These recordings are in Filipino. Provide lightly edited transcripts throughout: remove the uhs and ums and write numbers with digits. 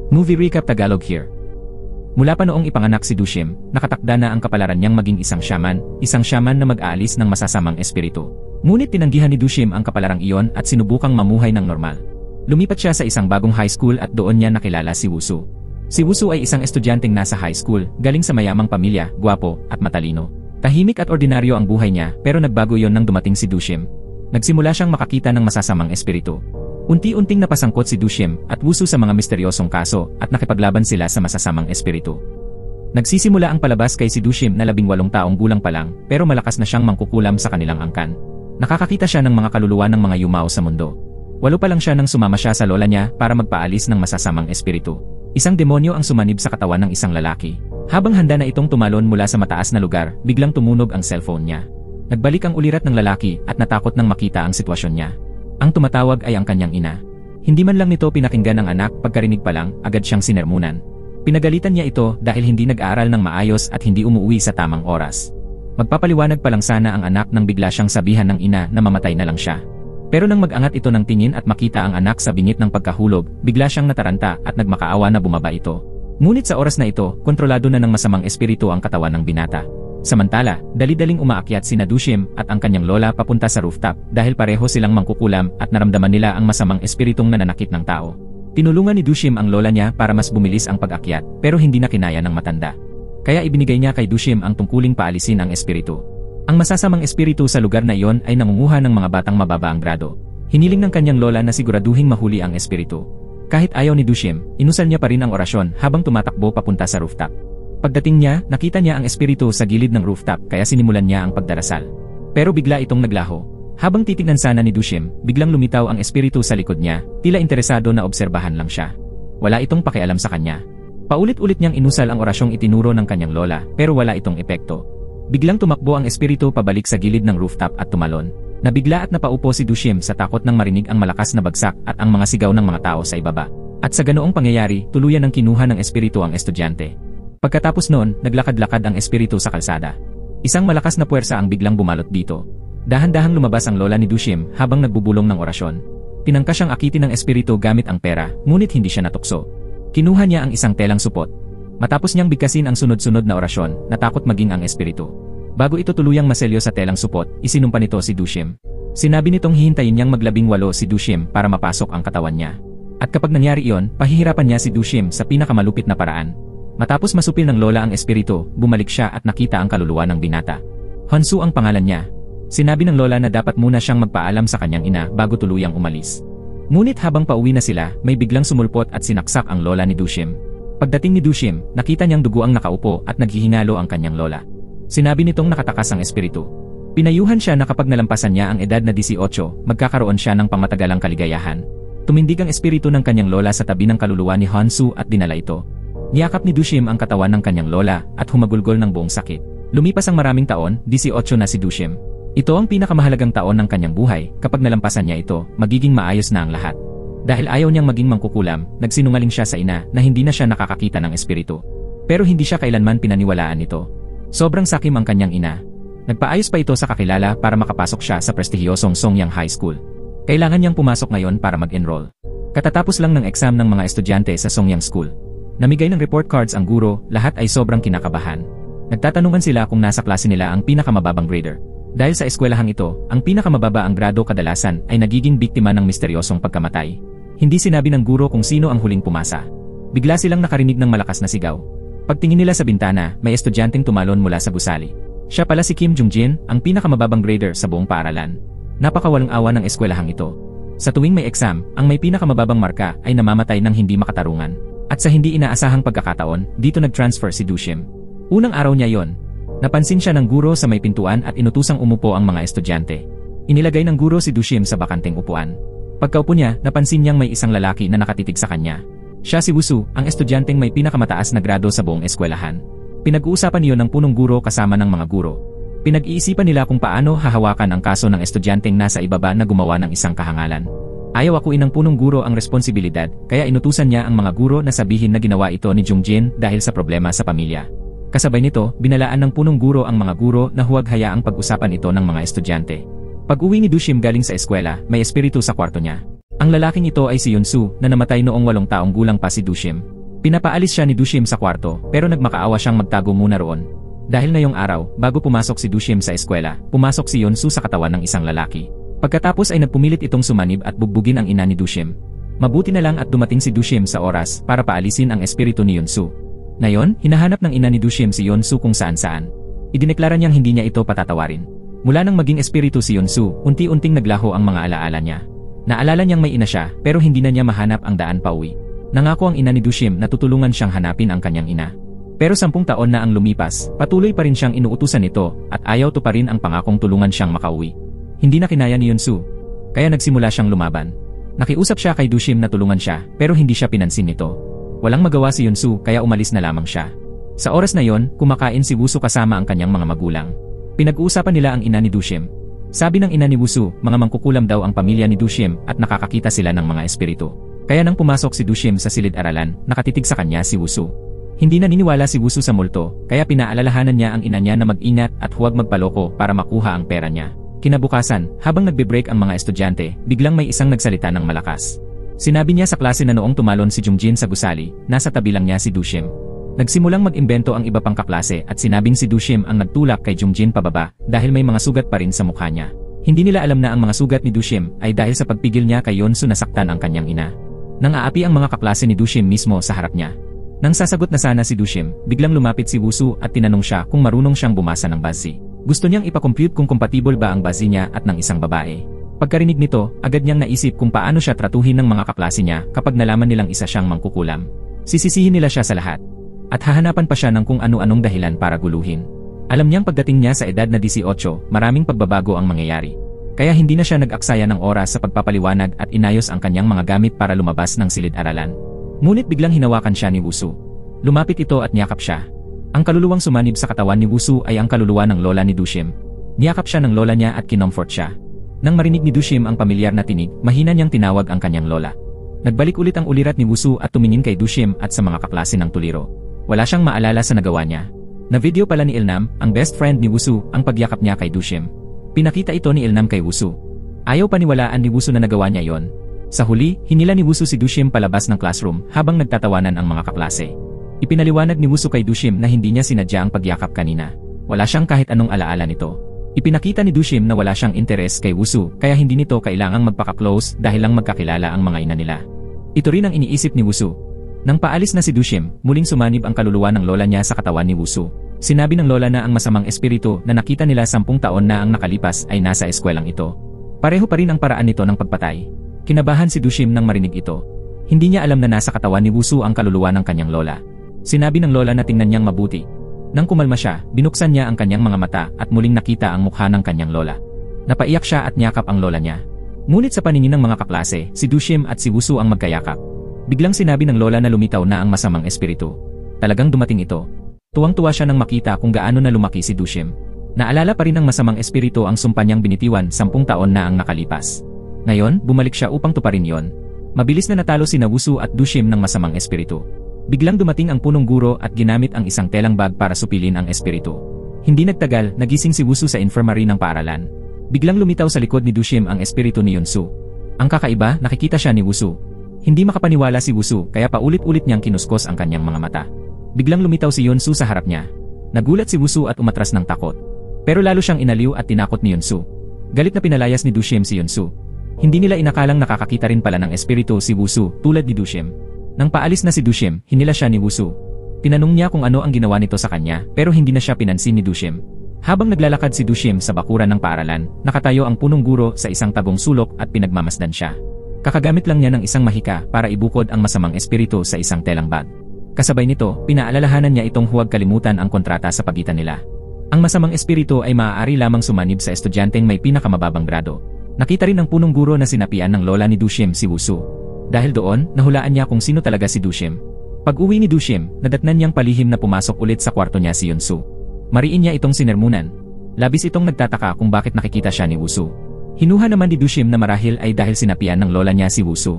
Movie recap Tagalog here. Mula pa noong ipanganak si Dushim, nakatakda na ang kapalaran niyang maging isang shaman na mag-aalis ng masasamang espiritu. Ngunit tinanggihan ni Dushim ang kapalarang iyon at sinubukang mamuhay ng normal. Lumipat siya sa isang bagong high school at doon niya nakilala si Wusu. Si Wusu ay isang estudyanteng nasa high school, galing sa mayamang pamilya, gwapo, at matalino. Tahimik at ordinaryo ang buhay niya, pero nagbago iyon nang dumating si Dushim. Nagsimula siyang makakita ng masasamang espiritu. Unti-unting napasangkot si Dushim at Wusu sa mga misteryosong kaso at nakipaglaban sila sa masasamang espiritu. Nagsisimula ang palabas kay si Dushim na 18 taong gulang pa lang, pero malakas na siyang mangkukulam sa kanilang angkan. Nakakakita siya ng mga kaluluwa ng mga yumao sa mundo. 8 pa lang siya nang sumama siya sa lola niya para magpaalis ng masasamang espiritu. Isang demonyo ang sumanib sa katawan ng isang lalaki. Habang handa na itong tumalon mula sa mataas na lugar, biglang tumunog ang cellphone niya. Nagbalik ang ulirat ng lalaki at natakot nang makita ang sitwasyon niya. Ang tumatawag ay ang kanyang ina. Hindi man lang nito pinakinggan ng anak, pagkarinig pa lang, agad siyang sinermunan. Pinagalitan niya ito dahil hindi nag-aaral ng maayos at hindi umuwi sa tamang oras. Magpapaliwanag pa lang sana ang anak nang bigla siyang sabihan ng ina na mamatay na lang siya. Pero nang mag-angat ito ng tingin at makita ang anak sa bingit ng pagkahulog, bigla siyang nataranta at nagmakaawa na bumaba ito. Ngunit sa oras na ito, kontrolado na ng masamang espiritu ang katawan ng binata. Samantala, dali-daling umaakyat sina Dushim at ang kanyang lola papunta sa rooftop dahil pareho silang mangkukulam at naramdaman nila ang masamang espiritong nananakit ng tao. Tinulungan ni Dushim ang lola niya para mas bumilis ang pag-akyat pero hindi na kinaya ng matanda. Kaya ibinigay niya kay Dushim ang tungkuling paalisin ang espiritu. Ang masasamang espiritu sa lugar na iyon ay nangunguha ng mga batang mababa ang grado. Hiniling ng kanyang lola na siguraduhing mahuli ang espiritu. Kahit ayaw ni Dushim, inusal niya pa rin ang orasyon habang tumatakbo papunta sa rooftop. Pagdating niya, nakita niya ang espiritu sa gilid ng rooftop kaya sinimulan niya ang pagdarasal. Pero bigla itong naglaho. Habang titignan sana ni Dushim, biglang lumitaw ang espiritu sa likod niya, tila interesado na obserbahan lang siya. Wala itong pakialam sa kanya. Paulit-ulit niyang inusal ang orasyong itinuro ng kanyang lola, pero wala itong epekto. Biglang tumakbo ang espiritu pabalik sa gilid ng rooftop at tumalon. Nabigla at napaupo si Dushim sa takot nang marinig ang malakas na bagsak at ang mga sigaw ng mga tao sa ibaba. At sa ganoong pangyayari, tuluyan ng kinuha ng espiritu ang estudyante. Pagkatapos noon, naglakad-lakad ang espiritu sa kalsada. Isang malakas na puwersa ang biglang bumalot dito. Dahan-dahang lumabas ang lola ni Dushim habang nagbubulong ng orasyon. Tinangka siyang akitin ng espiritu gamit ang pera, ngunit hindi siya natukso. Kinuha niya ang isang telang supot. Matapos niyang bigkasin ang sunod-sunod na orasyon, natakot maging ang espiritu. Bago ito tuluyang maselyo sa telang supot, isinumpa nito si Dushim. Sinabi nitong hihintayin niyang mag-18 si Dushim para mapasok ang katawan niya. At kapag nangyari iyon, pahihirapan niya si Dushim sa pinakamalupit na paraan. Matapos masupil ng lola ang espiritu, bumalik siya at nakita ang kaluluwa ng binata. Hansu ang pangalan niya. Sinabi ng lola na dapat muna siyang magpaalam sa kanyang ina bago tuluyang umalis. Ngunit habang pauwi na sila, may biglang sumulpot at sinaksak ang lola ni Dushim. Pagdating ni Dushim, nakita niyang dugo ang nakaupo at naghihingalo ang kanyang lola. Sinabi nitong nakatakas ang espiritu. Pinayuhan siya na kapag nalampasan niya ang edad na 18, magkakaroon siya ng pangmatagalang kaligayahan. Tumindig ang espiritu ng kanyang lola sa tabi ng kaluluwa ni Hansu at dinala ito. Niyakap ni Dushim ang katawan ng kanyang lola at humagulgol ng buong sakit. Lumipas ang maraming taon, 18 na si Dushim. Ito ang pinakamahalagang taon ng kanyang buhay. Kapag nalampasan niya ito, magiging maayos na ang lahat. Dahil ayaw niyang maging mangkukulam, nagsinungaling siya sa ina na hindi na siya nakakakita ng espiritu. Pero hindi siya kailanman pinaniwalaan ito. Sobrang sakim ang kanyang ina. Nagpaayos pa ito sa kakilala para makapasok siya sa prestihiyosong Songyang High School. Kailangan niyang pumasok ngayon para mag-enroll. Katatapos lang ng exam ng mga estudyante sa Songyang School. Namigay ng report cards ang guro, lahat ay sobrang kinakabahan. Nagtatanungan sila kung nasa klase nila ang pinakamababang grader. Dahil sa eskwelahang ito, ang pinakamababa ang grado kadalasan ay nagiging biktima ng misteryosong pagkamatay. Hindi sinabi ng guro kung sino ang huling pumasa. Bigla silang nakarinig ng malakas na sigaw. Pagtingin nila sa bintana, may estudyanteng tumalon mula sa gusali. Siya pala si Kim Jungjin, ang pinakamababang grader sa buong paaralan. Napakawalang awa ng eskwelahang ito. Sa tuwing may exam, ang may pinakamababang marka ay namamatay ng hindi makatarungan. At sa hindi inaasahang pagkakataon, dito nag-transfer si Dushim. Unang araw niya yon. Napansin siya ng guro sa may pintuan at inutusang umupo ang mga estudyante. Inilagay ng guro si Dushim sa bakanteng upuan. Pagkaupo niya, napansin niyang may isang lalaki na nakatitig sa kanya. Siya si Wusu, ang estudyanteng may pinakamataas na grado sa buong eskwelahan. Pinag-uusapan niyo ng punong guro kasama ng mga guro. Pinag-iisipan nila kung paano hahawakan ang kaso ng estudyanteng nasa ibaba na gumawa ng isang kahangalan. Ayaw akuin ng punong guro ang responsibilidad, kaya inutusan niya ang mga guro na sabihin na ginawa ito ni Jungjin dahil sa problema sa pamilya. Kasabay nito, binalaan ng punong guro ang mga guro na huwag hayaang pag-usapan ito ng mga estudyante. Pag-uwi ni Dushim galing sa eskwela, may espiritu sa kwarto niya. Ang lalaking ito ay si Yunsu na namatay noong 8 taong gulang pa si Dushim. Pinapaalis siya ni Dushim sa kwarto pero nagmakaawa siyang magtago muna roon. Dahil ngayong araw, bago pumasok si Dushim sa eskwela, pumasok si Yunsu sa katawan ng isang lalaki. Pagkatapos ay nagpumilit itong sumanib at bugbugin ang ina ni Dushim. Mabuti na lang at dumating si Dushim sa oras para paalisin ang espiritu ni Yunsu. Ngayon, hinahanap ng ina ni Dushim si Yunsu kung saan-saan. Idineklara niyang hindi niya ito patatawarin. Mula nang maging espiritu si Yunsu, unti-unting naglaho ang mga alaala niya. Naalala niyang may ina siya pero hindi na niya mahanap ang daan pauwi. Nangako ang ina ni Dushim na tutulungan siyang hanapin ang kanyang ina. Pero 10 taon na ang lumipas, patuloy pa rin siyang inuutusan nito at ayaw to pa rin ang pangakong tulungan siyang makauwi. Hindi na kinaya ni Yunsu, kaya nagsimula siyang lumaban. Nakiusap siya kay Dushim na tulungan siya pero hindi siya pinansin nito. Walang magawa si Yunsu kaya umalis na lamang siya. Sa oras na yon, kumakain si Wusu kasama ang kanyang mga magulang. Pinag-uusapan nila ang ina ni Dushim. Sabi ng ina ni Wusu, mga mangkukulam daw ang pamilya ni Dushim at nakakakita sila ng mga espiritu. Kaya nang pumasok si Dushim sa silid-aralan, nakatitig sa kanya si Wusu. Hindi naniniwala si Wusu sa multo, kaya pinaalalahanan niya ang ina niya na mag-ingat at huwag magpaloko para makuha ang pera niya. Kinabukasan, habang nagbe-break ang mga estudyante, biglang may isang nagsalita ng malakas. Sinabi niya sa klase na noong tumalon si Jungjin sa gusali, nasa tabi lang niya si Dushim. Nagsimulang mag-imbento ang iba pang kaklase at sinabing si Dushim ang nagtulak kay Jungjin pababa dahil may mga sugat pa rin sa mukha niya. Hindi nila alam na ang mga sugat ni Dushim ay dahil sa pagpigil niya kay Yonsu na saktan ang kanyang ina. Nang aapi ang mga kaklase ni Dushim mismo sa harap niya. Nang sasagot na sana si Dushim, biglang lumapit si Wusu at tinanong siya kung marunong siyang bumasa ng bazi. Gusto niyang ipakompute kung compatible ba ang bazi niya at ng isang babae. Pagkarinig nito, agad niyang naisip kung paano siya tratuhin ng mga kaklase niya kapag nalaman nilang isa siyang mangkukulam. Sisisihin nila siya sa lahat. At hahanapan pa siya ng kung ano-anong dahilan para guluhin. Alam niyang pagdating niya sa edad na 18, maraming pagbabago ang mangyayari. Kaya hindi na siya nag-aksaya ng oras sa pagpapaliwanag at inayos ang kanyang mga gamit para lumabas ng silid-aralan. Ngunit biglang hinawakan siya ni Wusu. Lumapit ito at niyakap siya. Ang kaluluwang sumanib sa katawan ni Wusu ay ang kaluluwa ng lola ni Dushim. Niyakap siya ng lola niya at kinomfort siya. Nang marinig ni Dushim ang pamilyar na tinig, mahina niyang tinawag ang kanyang lola. Nagbalik ulit ang ulirat ni Wusu at tumingin kay Dushim at sa mga kaklase ng tuliro. Wala siyang maalala sa nagawa niya. Na-video pala ni Ilnam, ang best friend ni Wusu, ang pagyakap niya kay Dushim. Pinakita ito ni Ilnam kay Wusu. Ayaw paniwalaan ni Wusu na nagawa niya yon. Sa huli, hinila ni Wusu si Dushim palabas ng classroom habang nagtatawanan ang mga kaklase. Ipinaliwanag ni Wusu kay Dushim na hindi niya sinadya ang pagyakap kanina. Wala siyang kahit anong alaala nito. Ipinakita ni Dushim na wala siyang interes kay Wusu kaya hindi nito kailangang magpaka-close dahil lang magkakilala ang mga ina nila. Ito rin ang iniisip ni Wusu. Nang paalis na si Dushim, muling sumanib ang kaluluwa ng lola niya sa katawan ni Wusu. Sinabi ng lola na ang masamang espiritu na nakita nila 10 taon na ang nakalipas ay nasa eskwelang ito. Pareho pa rin ang paraan nito ng pagpatay. Kinabahan si Dushim nang marinig ito. Hindi niya alam na nasa katawan ni Wusu ang kaluluwa ng kanyang lola. Sinabi ng lola na tingnan niyang mabuti. Nang kumalma siya, binuksan niya ang kanyang mga mata at muling nakita ang mukha ng kanyang lola. Napaiyak siya at niyakap ang lola niya. Ngunit sa paningin ng mga kaklase, si Dushim at si Wusu ang magkayakap. Biglang sinabi ng lola na lumitaw na ang masamang espiritu. Talagang dumating ito. Tuwang-tuwa siya nang makita kung gaano na lumaki si Dushim. Naalala pa rin ng masamang espiritu ang sumpa niyang binitiwan 10 taon na ang nakalipas. Ngayon, bumalik siya upang tuparin yon. Mabilis na natalo sina Wusu at Dushim ng masamang espiritu. Biglang dumating ang punong guro at ginamit ang isang telang bag para supilin ang espiritu. Hindi nagtagal, nagising si Wusu sa infirmary ng paaralan. Biglang lumitaw sa likod ni Dushim ang espiritu ni Yunsu. Ang kakaiba, nakikita siya ni Wusu. Hindi makapaniwala si Wusu kaya paulit-ulit niyang kinuskos ang kanyang mga mata. Biglang lumitaw si Yunsu sa harap niya. Nagulat si Wusu at umatras ng takot. Pero lalo siyang inaliw at tinakot ni Yunsu. Galit na pinalayas ni Dushim si Yunsu. Hindi nila inakalang nakakakita rin pala ng espiritu si Wusu tulad ni Dushim. Nang paalis na si Dushim, hinila siya ni Wusu. Tinanong niya kung ano ang ginawa nito sa kanya pero hindi na siya pinansin ni Dushim. Habang naglalakad si Dushim sa bakuran ng paaralan, nakatayo ang punong guro sa isang tagong sulok at pinagmamasdan siya. Kakagamit lang niya ng isang mahika para ibukod ang masamang espiritu sa isang telang bag. Kasabay nito, pinaalalahanan niya itong huwag kalimutan ang kontrata sa pagitan nila. Ang masamang espiritu ay maaari lamang sumanib sa estudyanteng may pinakamababang grado. Nakita rin ng punong guro na sinapian ng lola ni Dushim si Wusu. Dahil doon, nahulaan niya kung sino talaga si Dushim. Pag-uwi ni Dushim, nadatnan niyang palihim na pumasok ulit sa kwarto niya si Yunsu. Mariin niya itong sinermunan. Labis itong nagtataka kung bakit nakikita siya ni Wusu. Hinuha naman ni Dushim na marahil ay dahil sinapian ng lola niya si Wusu.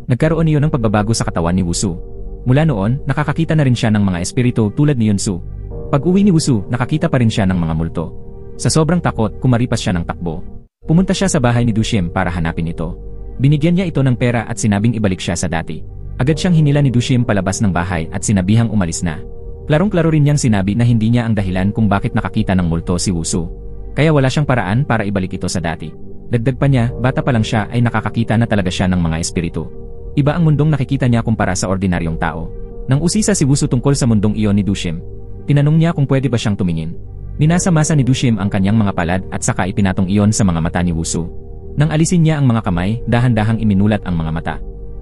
Nagkaroon niyo ng pagbabago sa katawan ni Wusu. Mula noon, nakakakita na rin siya ng mga espiritu tulad ni Yunsu. Pag-uwi ni Wusu, nakakita pa rin siya ng mga multo. Sa sobrang takot, kumaripas siya ng takbo. Pumunta siya sa bahay ni Dushim para hanapin ito. Binigyan niya ito ng pera at sinabing ibalik siya sa dati. Agad siyang hinila ni Dushim palabas ng bahay at sinabihang umalis na. Klarong-klaro rin niyang sinabi na hindi niya ang dahilan kung bakit nakakita ng multo si Wusu. Kaya wala siyang paraan para ibalik ito sa dati. Dagdag pa niya, bata pa lang siya ay nakakakita na talaga siya ng mga espiritu. Iba ang mundong nakikita niya kumpara sa ordinaryong tao. Nang usisa si Wusu tungkol sa mundong iyon ni Dushim, tinanong niya kung pwede ba siyang tumingin. Minasa-masa ni Dushim ang kanyang mga palad at saka ipinatong iyon sa mga mata ni Wusu. Nang alisin niya ang mga kamay, dahan-dahang iminulat ang mga mata.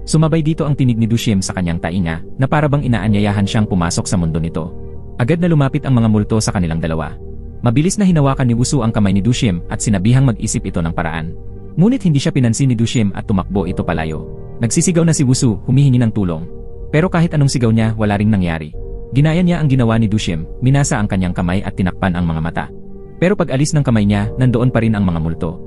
Sumabay dito ang tinig ni Dushim sa kanyang tainga na parabang inaanyayahan siyang pumasok sa mundo nito. Agad na lumapit ang mga multo sa kanilang dalawa. Mabilis na hinawakan ni Wusu ang kamay ni Dushim at sinabihang mag-isip ito ng paraan. Ngunit hindi siya pinansin ni Dushim at tumakbo ito palayo. Nagsisigaw na si Wusu, humihingi ng tulong. Pero kahit anong sigaw niya, wala ring nangyari. Ginaya niya ang ginawa ni Dushim, minasa ang kanyang kamay at tinakpan ang mga mata. Pero pag alis ng kamay niya, nandoon pa rin ang mga multo.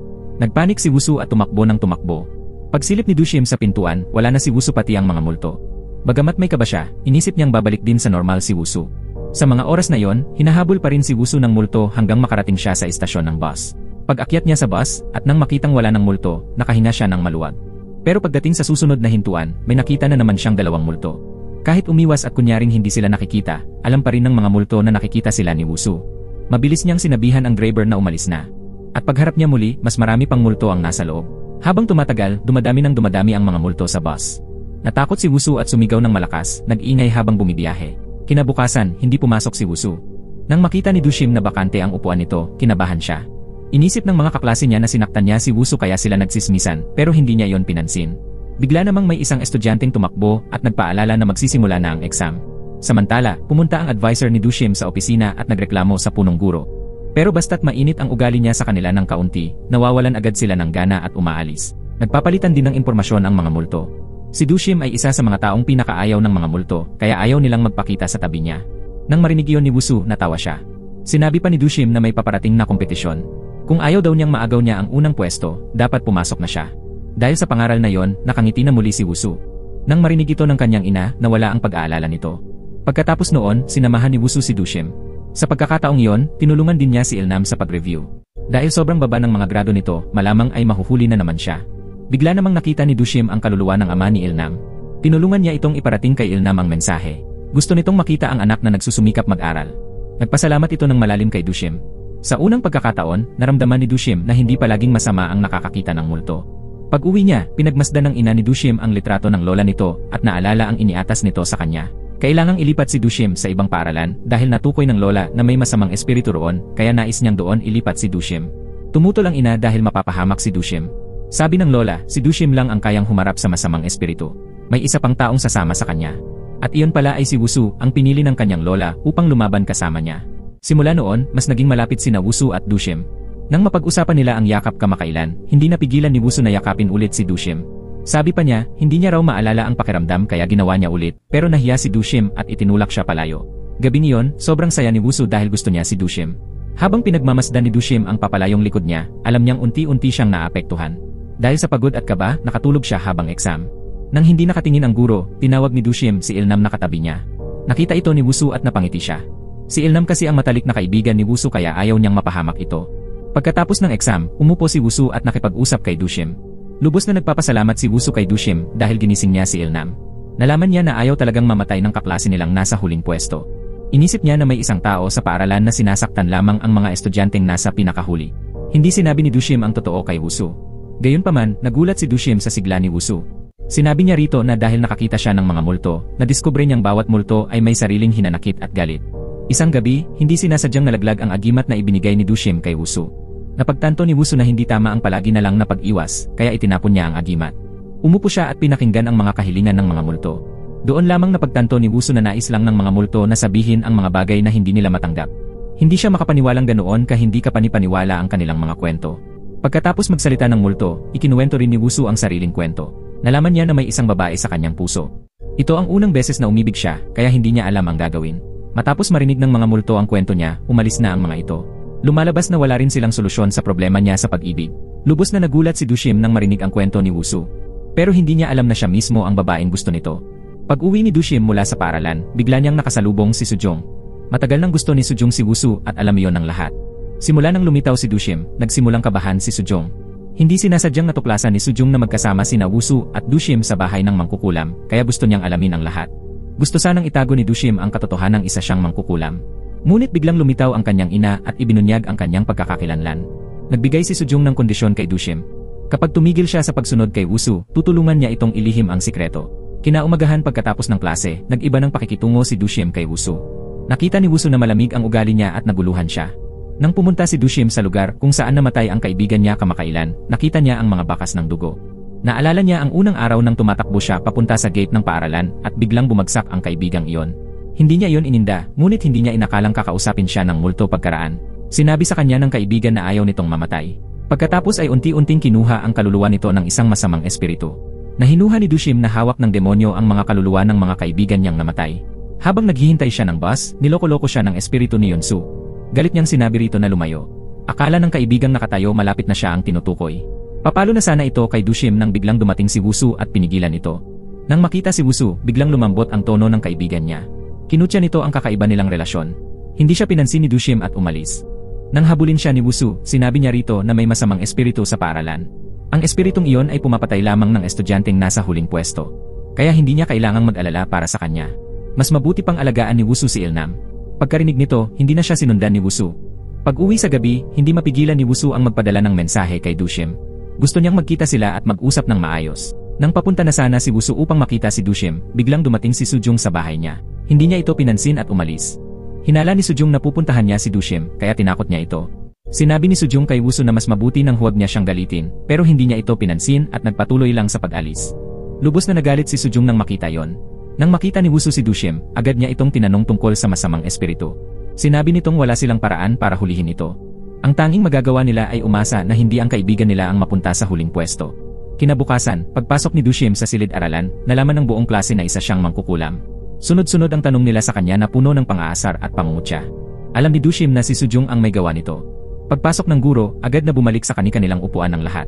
Nagpanik si Wusu at tumakbo ng tumakbo. Pagsilip ni Dushim sa pintuan, wala na si Wusu pati ang mga multo. Bagamat may kaba siya, inisip niyang babalik din sa normal si Wusu. Sa mga oras na yon, hinahabol pa rin si Wusu ng multo hanggang makarating siya sa istasyon ng bus. Pag-akyat niya sa bus, at nang makitang wala ng multo, nakahinga siya ng maluwag. Pero pagdating sa susunod na hintuan, may nakita na naman siyang dalawang multo. Kahit umiwas at kunyaring hindi sila nakikita, alam pa rin ng mga multo na nakikita sila ni Wusu. Mabilis niyang sinabihan ang driver na umalis na. At pagharap niya muli, mas marami pang multo ang nasa loob. Habang tumatagal, dumadami ang mga multo sa bus. Natakot si Wusu at sumigaw ng malakas, nag-ingay habang bumibiyahe. Kinabukasan, hindi pumasok si Wusu. Nang makita ni Dushim na bakante ang upuan nito, kinabahan siya. Inisip ng mga kaklase niya na sinaktan niya si Wusu kaya sila nagsismisan, pero hindi niya iyon pinansin. Bigla namang may isang estudyanteng tumakbo at nagpaalala na magsisimula na ang exam. Samantala, pumunta ang advisor ni Dushim sa opisina at nagreklamo sa punong guro. Pero basta't mainit ang ugali niya sa kanila ng kaunti, nawawalan agad sila ng gana at umaalis. Nagpapalitan din ng impormasyon ang mga multo. Si Dushim ay isa sa mga taong pinakaayaw ng mga multo, kaya ayaw nilang magpakita sa tabi niya. Nang marinig iyon ni Wusu, natawa siya. Sinabi pa ni Dushim na may paparating na kompetisyon. Kung ayaw daw niyang maagaw niya ang unang pwesto, dapat pumasok na siya. Dahil sa pangaral na yon, nakangiti na muli si Wusu. Nang marinig ito ng kanyang ina, nawala ang pag-aalala nito. Pagkatapos noon, sinamahan ni Wusu si Dushim. Sa pagkakataong iyon, tinulungan din niya si Ilnam sa pag-review. Dahil sobrang baba ng mga grado nito, malamang ay mahuhuli na naman siya. Bigla namang nakita ni Dushim ang kaluluwa ng ama ni Ilnam. Tinulungan niya itong iparating kay Ilnam ang mensahe. Gusto nitong makita ang anak na nagsusumikap mag-aral. Nagpasalamat ito ng malalim kay Dushim. Sa unang pagkakataon, naramdaman ni Dushim na hindi palaging masama ang nakakakita ng multo. Pag-uwi niya, pinagmasdan ng ina ni Dushim ang litrato ng lola nito at naalala ang iniatas nito sa kanya. Kailangang ilipat si Dushim sa ibang paaralan dahil natukoy ng lola na may masamang espiritu roon, kaya nais niyang doon ilipat si Dushim. Tumutol ang ina dahil mapapahamak si Dushim. Sabi ng lola, si Dushim lang ang kayang humarap sa masamang espiritu. May isa pang taong sasama sa kanya. At iyon pala ay si Wusu, ang pinili ng kanyang lola upang lumaban kasama niya. Simula noon, mas naging malapit sina Wusu at Dushim. Nang mapag-usapan nila ang yakap kamakailan, hindi napigilan ni Wusu na yakapin ulit si Dushim. Sabi pa niya, hindi niya raw maalala ang pakiramdam kaya ginawa niya ulit, pero nahiya si Dushim at itinulak siya palayo. Gabing iyon, sobrang saya ni Wusu dahil gusto niya si Dushim. Habang pinagmamasdan ni Dushim ang papalayong likod niya, alam niyang unti-unti siyang naapektuhan. Dahil sa pagod at kaba, nakatulog siya habang exam. Nang hindi nakatingin ang guro, tinawag ni Dushim si Ilnam na katabi niya. Nakita ito ni Wusu at napangiti siya. Si Ilnam kasi ang matalik na kaibigan ni Wusu kaya ayaw niyang mapahamak ito. Pagkatapos ng exam, umupo si Wusu at nakipag-usap kay Dushim. Lubos na nagpapasalamat si Wusu kay Dushim dahil ginising niya si Ilnam. Nalaman niya na ayaw talagang mamatay ng kaklase nilang nasa huling pwesto. Inisip niya na may isang tao sa paaralan na sinasaktan lamang ang mga estudyanteng nasa pinakahuli. Hindi sinabi ni Dushim ang totoo kay Wusu. Gayunpaman, nagulat si Dushim sa sigla ni Wusu. Sinabi niya rito na dahil nakakita siya ng mga multo, nadiskubre niyang bawat multo ay may sariling hinanakit at galit. Isang gabi, hindi sinasadyang nalaglag ang agimat na ibinigay ni Dushim kay Wusu. Napagtanto ni Wusu na hindi tama ang palagi na lang na pag-iwas, kaya itinapon niya ang agimat. Umupo siya at pinakinggan ang mga kahilingan ng mga multo. Doon lamang napagtanto ni Wusu na nais lang ng mga multo na sabihin ang mga bagay na hindi nila matanggap. Hindi siya makapaniwalang ganoon ka hindi kapanipaniwala ang kanilang mga kwento. Pagkatapos magsalita ng multo, ikinuwento rin ni Wusu ang sariling kwento. Nalaman niya na may isang babae sa kanyang puso. Ito ang unang beses na umibig siya, kaya hindi niya alam ang gagawin. Matapos marinig ng mga multo ang kwento niya, umalis na ang mga ito. Lumalabas na wala rin silang solusyon sa problema niya sa pag-ibig. Lubos na nagulat si Dushim nang marinig ang kwento ni Wusu. Pero hindi niya alam na siya mismo ang babaeng gusto nito. Pag-uwi ni Dushim mula sa paaralan, bigla niyang nakasalubong si Sujong. Matagal nang gusto ni Sujong si Wusu at alam iyon ng lahat. Simula nang lumitaw si Dushim, nagsimulang kabahan si Sujong. Hindi sinasadyang natuklasan ni Sujung na magkasama sina Wushu at Dushim sa bahay ng mangkukulam, kaya gusto niyang alamin ang lahat. Gusto sanang itago ni Dushim ang katotohanang isa siyang mangkukulam. Ngunit biglang lumitaw ang kanyang ina at ibinunyag ang kanyang pagkakakilanlan. Nagbigay si Sujung ng kondisyon kay Dushim. Kapag tumigil siya sa pagsunod kay Wushu, tutulungan niya itong ilihim ang sikreto. Kinaumagahan pagkatapos ng klase, nag-iba ng pakikitungo si Dushim kay Wushu. Nakita ni Wushu na malamig ang ugali niya at naguluhan siya. Nang pumunta si Dushim sa lugar kung saan namatay ang kaibigan niya kamakailan, nakita niya ang mga bakas ng dugo. Naalala niya ang unang araw nang tumatakbo siya papunta sa gate ng paaralan at biglang bumagsak ang kaibigang iyon. Hindi niya iyon ininda, ngunit hindi niya inakalang kakausapin siya ng multo pagkaraan. Sinabi sa kanya ng kaibigan na ayaw nitong mamatay. Pagkatapos ay unti-unting kinuha ang kaluluwa nito ng isang masamang espiritu. Nahinuha ni Dushim na hawak ng demonyo ang mga kaluluwa ng mga kaibigan niyang namatay. Habang naghihintay siya ng bus, niloko-loko siya ng espiritu ni Yunsu. Galit niyang sinabi rito na lumayo. Akala ng kaibigang nakatayo malapit na siya ang tinutukoy. Papalo na sana ito kay Dushim nang biglang dumating si Wushu at pinigilan ito. Nang makita si Wushu, biglang lumambot ang tono ng kaibigan niya. Kinutya nito ang kakaiba nilang relasyon. Hindi siya pinansin ni Dushim at umalis. Nang habulin siya ni Wushu, sinabi niya rito na may masamang espiritu sa paaralan. Ang espiritong iyon ay pumapatay lamang ng estudyanteng nasa huling pwesto. Kaya hindi niya kailangang mag-alala para sa kanya. Mas mabuti pang alagaan ni Wushu si Ilnam. Pagkarinig nito, hindi na siya sinundan ni Wushu. Pag-uwi sa gabi, hindi mapigilan ni Wushu ang magpadala ng mensahe kay Dushim. Gusto niyang magkita sila at mag-usap ng maayos. Nang papunta na sana si Wushu upang makita si Dushim, biglang dumating si Sujung sa bahay niya. Hindi niya ito pinansin at umalis. Hinala ni Sujung na pupuntahan niya si Dushim, kaya tinakot niya ito. Sinabi ni Sujung kay Wushu na mas mabuti nang huwag niya siyang galitin, pero hindi niya ito pinansin at nagpatuloy lang sa pag-alis. Lubos na nagalit si Sujung nang makita yon. Nang makita ni Wushu si Dushim, agad niya itong tinanong tungkol sa masamang espiritu. Sinabi nitong wala silang paraan para hulihin ito. Ang tanging magagawa nila ay umasa na hindi ang kaibigan nila ang mapunta sa huling pwesto. Kinabukasan, pagpasok ni Dushim sa silid-aralan, nalaman ng buong klase na isa siyang mangkukulam. Sunod-sunod ang tanong nila sa kanya na puno ng pang-aasar at pangungutya. Alam ni Dushim na si Sujung ang may gawa nito. Pagpasok ng guro, agad na bumalik sa kani-kanilang upuan ng lahat.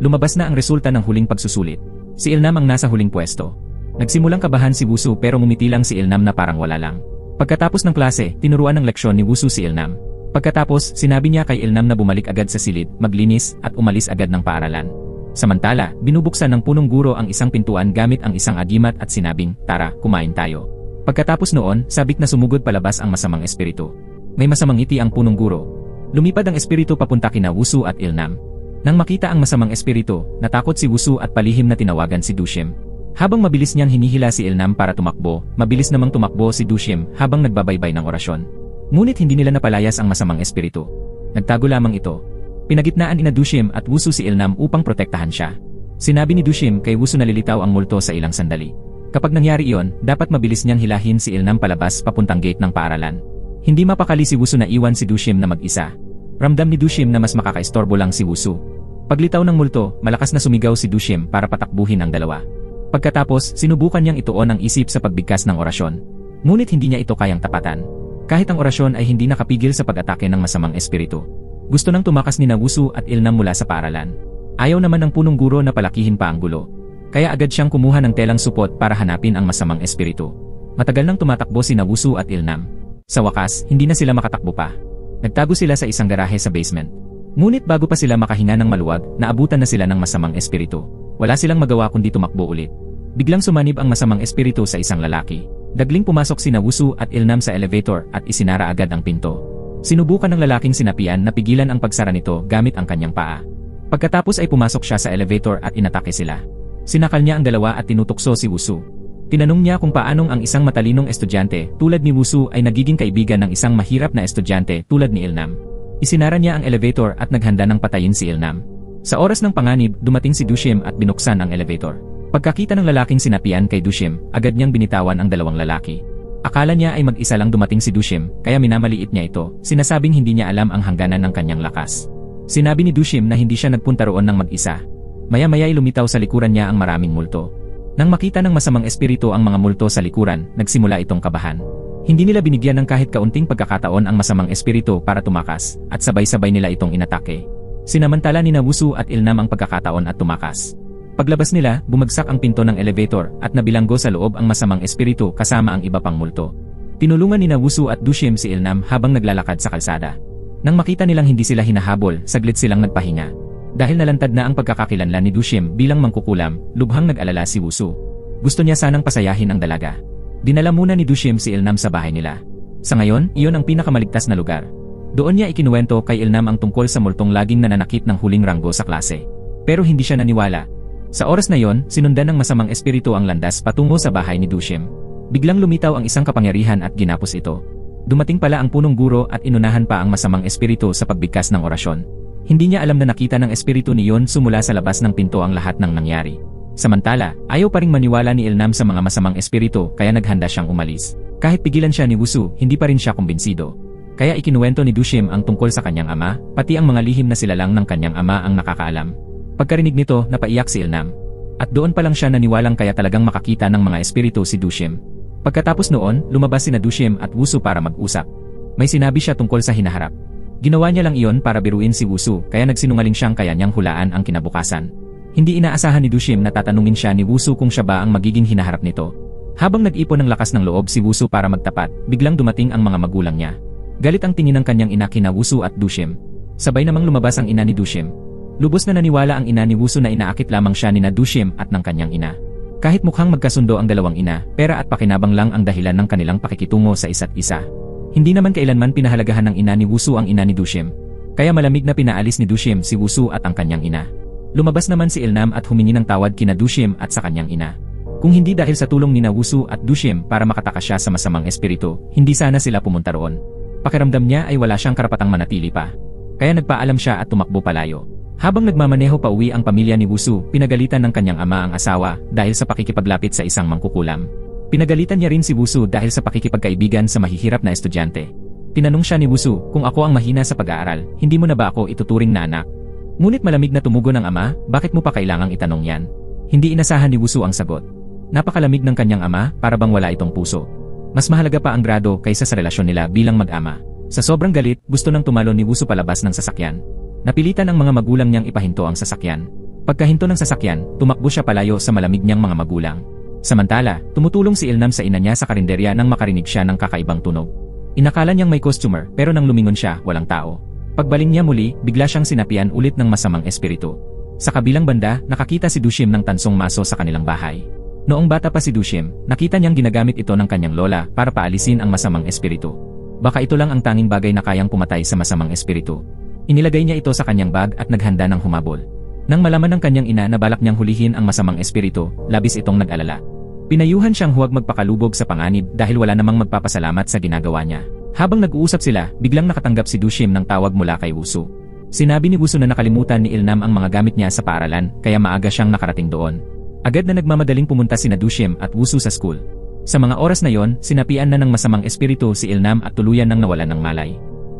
Lumabas na ang resulta ng huling pagsusulit. Si Ilnam ang nasa huling pwesto. Nagsimulang kabahan si Wushu pero ngumiti lang si Ilnam na parang wala lang. Pagkatapos ng klase, tinuruan ng leksyon ni Wushu si Ilnam. Pagkatapos, sinabi niya kay Ilnam na bumalik agad sa silid, maglinis, at umalis agad ng paaralan. Samantala, binubuksan ng punong guro ang isang pintuan gamit ang isang agimat at sinabing, "Tara, kumain tayo." Pagkatapos noon, sabik na sumugod palabas ang masamang espiritu. May masamang ngiti ang punong guro. Lumipad ang espiritu papunta kina Wushu at Ilnam. Nang makita ang masamang espiritu, natakot si Wushu at palihim na tinawagan si Dushim. Habang mabilis niyang hinihila si Ilnam para tumakbo, mabilis namang tumakbo si Dushim habang nagbabaybay ng orasyon. Ngunit hindi nila napalayas ang masamang espiritu. Nagtago lamang ito. Pinagitnaan ni Dushim at Wushu si Ilnam upang protektahan siya. Sinabi ni Dushim kay Wushu na lilitaw ang multo sa ilang sandali. Kapag nangyari iyon, dapat mabilis niyang hilahin si Ilnam palabas papuntang gate ng paaralan. Hindi mapakali si Wushu na iwan si Dushim na mag-isa. Ramdam ni Dushim na mas makakaistorbo lang si Wushu. Paglitaw ng multo, malakas na sumigaw si Dushim para patakbuhin ang dalawa. Pagkatapos, sinubukan niyang ituon ang isip sa pagbigkas ng orasyon. Ngunit hindi niya ito kayang tapatan. Kahit ang orasyon ay hindi nakapigil sa pag-atake ng masamang espiritu. Gusto nang tumakas ni Wushu at Ilnam mula sa paaralan. Ayaw naman ng punong guro na palakihin pa ang gulo. Kaya agad siyang kumuha ng telang supot para hanapin ang masamang espiritu. Matagal nang tumatakbo si Wushu at Ilnam. Sa wakas, hindi na sila makatakbo pa. Nagtago sila sa isang garahe sa basement. Ngunit bago pa sila makahinga ng maluwag, naabutan na sila ng masamang espiritu. Wala silang magawa kundi tumakbo ulit. Biglang sumanib ang masamang espiritu sa isang lalaki. Dagling pumasok si Wushu at Ilnam sa elevator at isinara agad ang pinto. Sinubukan ng lalaking sinapian na pigilan ang pagsara nito gamit ang kanyang paa. Pagkatapos ay pumasok siya sa elevator at inatake sila. Sinakal niya ang dalawa at tinutukso si Wushu. Tinanong niya kung paanong ang isang matalinong estudyante tulad ni Wushu ay nagiging kaibigan ng isang mahirap na estudyante tulad ni Ilnam. Isinara niya ang elevator at naghanda ng patayin si Ilnam. Sa oras ng panganib, dumating si Dushim at binuksan ang elevator. Pagkakita ng lalaking sinapian kay Dushim, agad niyang binitawan ang dalawang lalaki. Akala niya ay mag-isa lang dumating si Dushim, kaya minamaliit niya ito, sinasabing hindi niya alam ang hangganan ng kanyang lakas. Sinabi ni Dushim na hindi siya nagpunta roon ng mag-isa. Maya-maya ay lumitaw sa likuran niya ang maraming multo. Nang makita ng masamang espiritu ang mga multo sa likuran, nagsimula itong kabahan. Hindi nila binigyan ng kahit kaunting pagkakataon ang masamang espiritu para tumakas, at sabay-sabay nila itong inatake. Sinamantala ni Wushu at Ilnam ang pagkakataon at tumakas. Paglabas nila, bumagsak ang pinto ng elevator at nabilanggo sa loob ang masamang espiritu kasama ang iba pang multo. Tinulungan ni Wushu at Dushim si Ilnam habang naglalakad sa kalsada. Nang makita nilang hindi sila hinahabol, saglit silang nagpahinga. Dahil nalantad na ang pagkakakilanlan ni Dushim bilang mangkukulam, lubhang nag-alala si Wushu. Gusto niya sanang pasayahin ang dalaga. Dinala muna ni Dushim si Ilnam sa bahay nila. Sa ngayon, iyon ang pinakamaligtas na lugar. Doon niya ikinuwento kay Ilnam ang tungkol sa multong laging nananakit ng huling ranggo sa klase. Pero hindi siya naniwala. Sa oras na yon, sinundan ng masamang espiritu ang landas patungo sa bahay ni Dushim. Biglang lumitaw ang isang kapangyarihan at ginapos ito. Dumating pala ang punong guro at inunahan pa ang masamang espiritu sa pagbigkas ng orasyon. Hindi niya alam na nakita ng espiritu ni Yon sumula sa labas ng pinto ang lahat ng nangyari. Samantala, ayaw pa ring maniwala ni Ilnam sa mga masamang espiritu kaya naghanda siyang umalis. Kahit pigilan siya ni Wushu, hindi pa rin siya kumbinsido. Kaya ikinuwento ni Dushim ang tungkol sa kanyang ama, pati ang mga lihim na sila lang ng kanyang ama ang nakakaalam. Pagkarinig nito, napaiyak si Ilnam. At doon pa lang siya naniwalang kaya talagang makakita ng mga espiritu si Dushim. Pagkatapos noon, lumabas sina Dushim at Wushu para mag-usap. May sinabi siya tungkol sa hinaharap. Ginawa niya lang iyon para biruin si Wushu kaya nagsinungaling siyang kaya niyang hulaan ang kinabukasan. Hindi inaasahan ni Dushim na tatanungin siya ni Wushu kung siya ba ang magiging hinaharap nito. Habang nag-ipon ng lakas ng loob si Wushu para magtapat, biglang dumating ang mga magulang niya. Galit ang tingin ng kanyang ina kina Wushu at Dushim. Sabay namang lumabas ang ina ni Dushim. Lubos na naniwala ang ina ni Wushu na inaakit lamang siya ni Dushim at ng kanyang ina. Kahit mukhang magkasundo ang dalawang ina, pera at pakinabang lang ang dahilan ng kanilang pakikitungo sa isa't isa. Hindi naman kailanman pinahalagahan ng ina ni Wushu ang ina ni Dushim. Kaya malamig na pinaalis ni Dushim si Wushu at ang kanyang ina. Lumabas naman si Ilnam at humingi ng tawad kina Dushim at sa kanyang ina. Kung hindi dahil sa tulong ni Wushu at Dushim para makatakas siya sa masamang espiritu, hindi sana sila pumunta roon. Pakiramdam niya ay wala siyang karapatang manatili pa. Kaya nagpaalam siya at tumakbo palayo. Habang nagmamaneho pa uwi ang pamilya ni Wushu, pinagalitan ng kanyang ama ang asawa dahil sa pakikipaglapit sa isang mangkukulam. Pinagalitan niya rin si Wushu dahil sa pakikipagkaibigan sa mahihirap na estudyante. Tinanong siya ni Wushu, kung ako ang mahina sa pag-aaral, hindi mo na ba ako ituturing na anak? Ngunit malamig na tumugon ng ama, bakit mo pa kailangang itanong yan? Hindi inasahan ni Wushu ang sagot. Napakalamig ng kanyang ama, para bang wala itong puso. Mas mahalaga pa ang grado kaysa sa relasyon nila bilang mag-ama. Sa sobrang galit, gusto nang tumalon ni Wushu palabas ng sasakyan. Napilitan ang mga magulang niyang ipahinto ang sasakyan. Pagkahinto ng sasakyan, tumakbo siya palayo sa malamig niyang mga magulang. Samantala, tumutulong si Ilnam sa ina niya sa karinderya nang makarinig siya ng kakaibang tunog. Inakala niyang may customer pero nang lumingon siya, walang tao. Pagbaling niya muli, bigla siyang sinapian ulit ng masamang espiritu. Sa kabilang banda, nakakita si Dushim ng tansong maso sa kanilang bahay. Noong bata pa si Dushim, nakita niyang ginagamit ito ng kanyang lola para paalisin ang masamang espiritu. Baka ito lang ang tanging bagay na kayang pumatay sa masamang espiritu. Inilagay niya ito sa kanyang bag at naghanda ng humabol. Nang malaman ng kanyang ina na balak niyang hulihin ang masamang espiritu, labis itong nag-alala. Pinayuhan siyang huwag magpakalubog sa panganib dahil wala namang magpapasalamat sa ginagawa niya. Habang nag-uusap sila, biglang nakatanggap si Dushim ng tawag mula kay Wushu. Sinabi ni Wushu na nakalimutan ni Ilnam ang mga gamit niya sa paaralan kaya maaga siyang nakarating doon. Agad na nagmamadaling pumunta sina Dushim at Wushu sa school. Sa mga oras na yon, sinapian na ng masamang espiritu si Ilnam at tuluyan ng nawalan ng malay.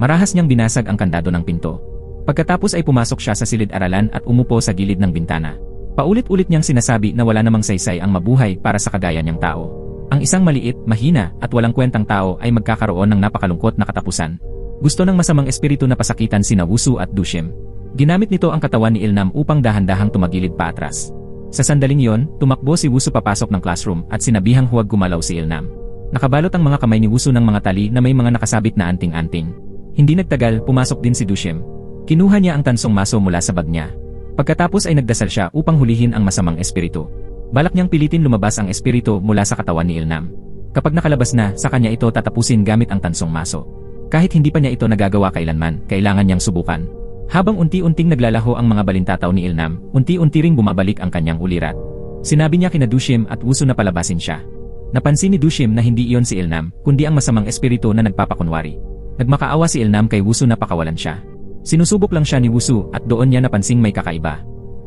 Marahas niyang binasag ang kandado ng pinto. Pagkatapos ay pumasok siya sa silid-aralan at umupo sa gilid ng bintana. Paulit-ulit niyang sinasabi na wala namang saysay ang mabuhay para sa kagaya niyang tao. Ang isang maliit, mahina, at walang kwentang tao ay magkakaroon ng napakalungkot na katapusan. Gusto ng masamang espiritu na pasakitan sina Wushu at Dushim. Ginamit nito ang katawan ni Ilnam upang dahan-dahang tumagilid pa atras. Sa sandaling yon, tumakbo si Wushu papasok ng classroom at sinabihang huwag gumalaw si Ilnam. Nakabalot ang mga kamay ni Wushu ng mga tali na may mga nakasabit na anting-anting. Hindi nagtagal, pumasok din si Dushim. Kinuha niya ang tansong maso mula sa bag niya. Pagkatapos ay nagdasal siya upang hulihin ang masamang espiritu. Balak niyang pilitin lumabas ang espiritu mula sa katawan ni Ilnam. Kapag nakalabas na, sa kanya ito tatapusin gamit ang tansong maso. Kahit hindi pa niya ito nagagawa kailanman, kailangan niyang subukan. Habang unti-unting naglalaho ang mga balintataw ni Ilnam, unti-unti ring bumabalik ang kanyang ulirat. Sinabi niya kina Dushim at Wushu na palabasin siya. Napansin ni Dushim na hindi iyon si Ilnam, kundi ang masamang espiritu na nagpapakunwari. Nagmakaawa si Ilnam kay Wushu na pakawalan siya. Sinusubok lang siya ni Wushu at doon niya napansing may kakaiba.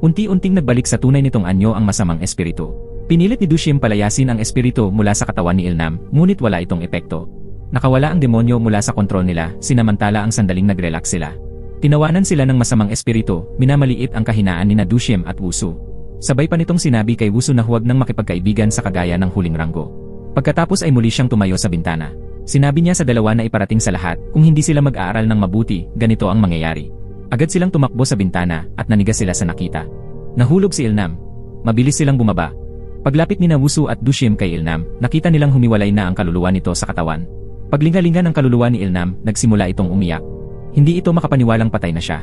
Unti-unting nagbalik sa tunay nitong anyo ang masamang espiritu. Pinilit ni Dushim palayasin ang espiritu mula sa katawan ni Ilnam, ngunit wala itong epekto. Nakawala ang demonyo mula sa kontrol nila, sinamantala ang sandaling nag-relax sila. Tinawanan sila ng masamang espiritu, minamaliit ang kahinaan ni Dushim at Wushu. Sabay pa nitong sinabi kay Wushu na huwag nang makipagkaibigan sa kagaya ng huling ranggo. Pagkatapos ay muli siyang tumayo sa bintana. Sinabi niya sa dalawa na iparating sa lahat, kung hindi sila mag-aaral ng mabuti, ganito ang mangyayari. Agad silang tumakbo sa bintana at nanigas sila sa nakita. Nahulog si Ilnam. Mabilis silang bumaba. Paglapit ni Wushu at Dushim kay Ilnam, nakita nilang humiwalay na ang kaluluwa nito sa katawan. Paglingalinga ng kaluluwa ni Ilnam, nagsimula itong umiyak. Hindi ito makapaniwalang patay na siya.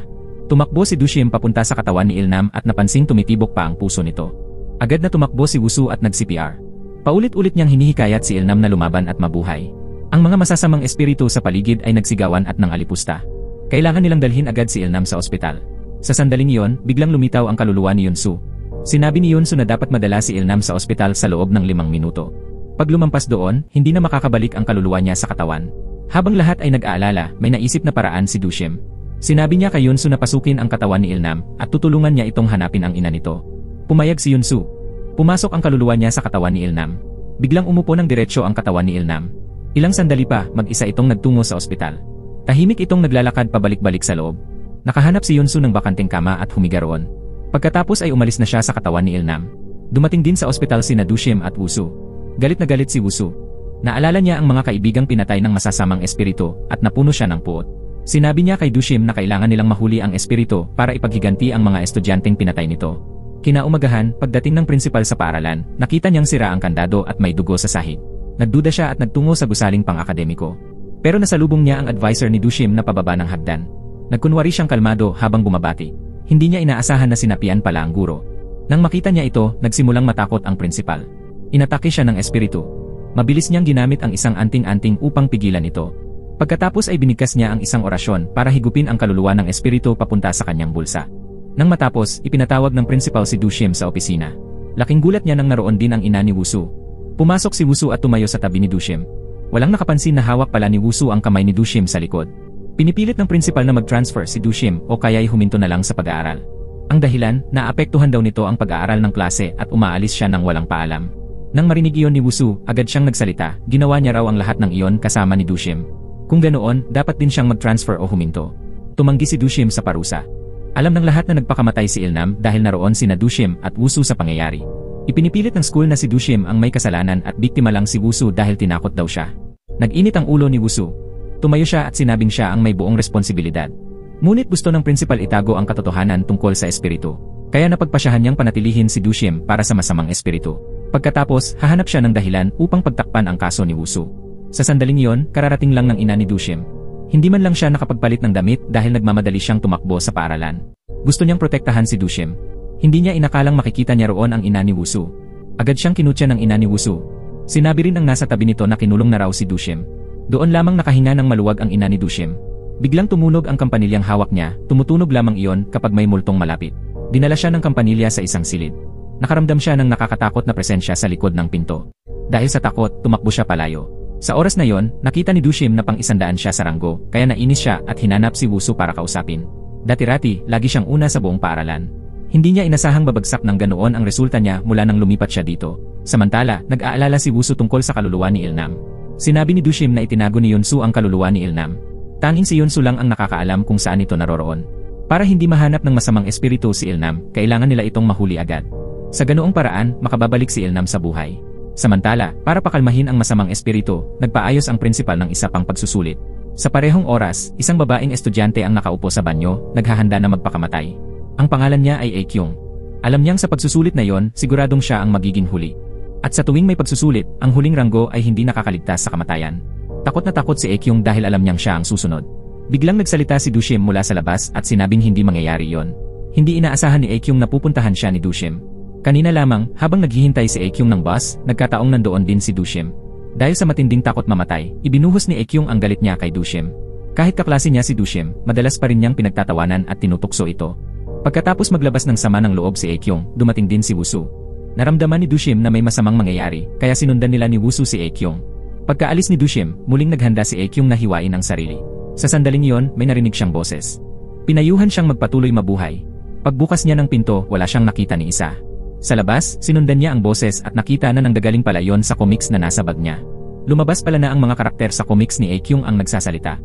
Tumakbo si Dushim papunta sa katawan ni Ilnam at napansing tumitibok pa ang puso nito. Agad na tumakbo si Wushu at nag-CPR. Paulit-ulit niyang hinihikayat si Ilnam na lumaban at mabuhay. Ang mga masasamang espiritu sa paligid ay nagsigawan at nangalipusta. Kailangan nilang dalhin agad si Ilnam sa ospital. Sa sandaling iyon, biglang lumitaw ang kaluluwa ni Yunsu. Sinabi ni Yunsu na dapat madala si Ilnam sa ospital sa loob ng 5 minuto. Pag lumampas doon, hindi na makakabalik ang kaluluwa niya sa katawan. Habang lahat ay nag-aalala, may naisip na paraan si Dushim. Sinabi niya kay Yunsu na pasukin ang katawan ni Ilnam at tutulungan niya itong hanapin ang ina nito. Pumayag si Yunsu. Pumasok ang kaluluwa niya sa katawan ni Ilnam. Biglang umupo ng diretsyo ang katawan ni Ilnam. Ilang sandali pa, mag-isa itong nagtungo sa ospital. Tahimik itong naglalakad pabalik-balik sa loob. Nakahanap si Yunsu ng bakanteng kama at humiga roon. Pagkatapos ay umalis na siya sa katawan ni Ilnam. Dumating din sa ospital sina Dushim at Wushu. Galit na galit si Wushu. Naalala niya ang mga kaibigang pinatay ng masasamang espiritu at napuno siya ng puot. Sinabi niya kay Dushim na kailangan nilang mahuli ang espiritu para ipaghiganti ang mga estudyanteng pinatay nito. Kinaumagahan, pagdating ng prinsipal sa paaralan, nakita niyang sira ang kandado at may dugo sa sahig. Nagduda siya at nagtungo sa gusaling pang-akademiko. Pero nasalubong niya ang advisor ni Dushim na pababa ng hagdan. Nagkunwari siyang kalmado habang bumabati. Hindi niya inaasahan na sinapian pala ang guro. Nang makita niya ito, nagsimulang matakot ang prinsipal. Inatake siya ng espiritu. Mabilis niyang ginamit ang isang anting-anting upang pigilan ito. Pagkatapos ay binigkas niya ang isang orasyon para higupin ang kaluluwa ng espiritu papunta sa kanyang bulsa. Nang matapos, ipinatawag ng principal si Dushim sa opisina. Laking gulat niya nang naroon din ang ina ni Wushu. Pumasok si Wushu at tumayo sa tabi ni Dushim. Walang nakapansin na hawak pala ni Wushu ang kamay ni Dushim sa likod. Pinipilit ng principal na mag-transfer si Dushim o kaya'y huminto na lang sa pag-aaral. Ang dahilan, naapektuhan daw nito ang pag-aaral ng klase at umaalis siya nang walang paalam. Nang marinig iyon ni Wushu, agad siyang nagsalita, ginawa niya raw ang lahat ng iyon kasama ni Dushim. Kung ganoon, dapat din siyang mag-transfer o huminto. Tumanggi si Dushim sa parusa. Alam ng lahat na nagpakamatay si Ilnam dahil naroon sina Dushim at Wushu sa pangyayari. Ipinipilit ng school na si Dushim ang may kasalanan at biktima lang si Wushu dahil tinakot daw siya. Nag-init ang ulo ni Wushu. Tumayo siya at sinabing siya ang may buong responsibilidad. Ngunit gusto ng principal itago ang katotohanan tungkol sa espiritu. Kaya napagpasyahan niyang panatilihin si Dushim para sa masamang espiritu. Pagkatapos, hahanap siya ng dahilan upang pagtakpan ang kaso ni Wushu. Sa sandaling iyon, kararating lang ng ina ni Dushim. Hindi man lang siya nakapagpalit ng damit dahil nagmamadali siyang tumakbo sa paaralan. Gusto niyang protektahan si Dushim. Hindi niya inakalang makikita niya roon ang ina ni Wushu. Agad siyang kinutya ng ina ni Wushu. Sinabi rin ng nasa tabi nito na kinulong na raw si Dushim. Doon lamang nakahinga ng maluwag ang ina ni Dushim. Biglang tumunog ang kampanilyang hawak niya, tumutunog lamang iyon kapag may multong malapit. Dinala siya ng kampanilya sa isang silid. Nakaramdam siya ng nakakatakot na presensya sa likod ng pinto. Dahil sa takot, tumakbo siya palayo. Sa oras na yon, nakita ni Dushim na pang-100 siya sa ranggo, kaya nainis siya at hinanap si Wushu para kausapin. Dati-rati, lagi siyang una sa buong paaralan. Hindi niya inasahang babagsak ng ganoon ang resulta niya mula nang lumipat siya dito. Samantala, nag-aalala si Wushu tungkol sa kaluluwa ni Ilnam. Sinabi ni Dushim na itinago ni Yunsu ang kaluluwa ni Ilnam. Tanging si Yunsu lang ang nakakaalam kung saan ito naroroon. Para hindi mahanap ng masamang espiritu si Ilnam, kailangan nila itong mahuli agad. Sa ganoong paraan, makababalik si Ilnam sa buhay. Samantala, para pakalmahin ang masamang espiritu, nagpaayos ang prinsipal ng isa pang pagsusulit. Sa parehong oras, isang babaeng estudyante ang nakaupo sa banyo, naghahanda na magpakamatay. Ang pangalan niya ay Aekyung. Alam niyang sa pagsusulit na yon, siguradong siya ang magiging huli. At sa tuwing may pagsusulit, ang huling ranggo ay hindi nakakaligtas sa kamatayan. Takot na takot si Aekyung dahil alam niyang siya ang susunod. Biglang nagsalita si Dushim mula sa labas at sinabing hindi mangyayari yon. Hindi inaasahan ni Aekyung na pupuntahan siya ni Dushim. Kanina lamang, habang naghihintay si Aekyung ng bus, nagkataong nandoon din si Dushim. Dahil sa matinding takot mamatay, ibinuhos ni Aekyung ang galit niya kay Dushim. Kahit kaklase niya si Dushim, madalas pa rin niyang pinagtatawanan at tinutukso ito. Pagkatapos maglabas ng sama ng loob si Aekyung, dumating din si Wushu. Naramdaman ni Dushim na may masamang mangyayari, kaya sinundan nila ni Wushu si Aekyung. Pagkaalis ni Dushim, muling naghanda si Aekyung na hiwain ang sarili. Sa sandaling iyon, may narinig siyang boses. Pinayuhan siyang magpatuloy mabuhay. Pagbukas niya ng pinto, wala siyang nakita ni isa. Sa labas, sinundan niya ang boses at nakita na nanggagaling pala yon sa comics na nasa bag niya. Lumabas pala na ang mga karakter sa comics ni Aekyung ang nagsasalita.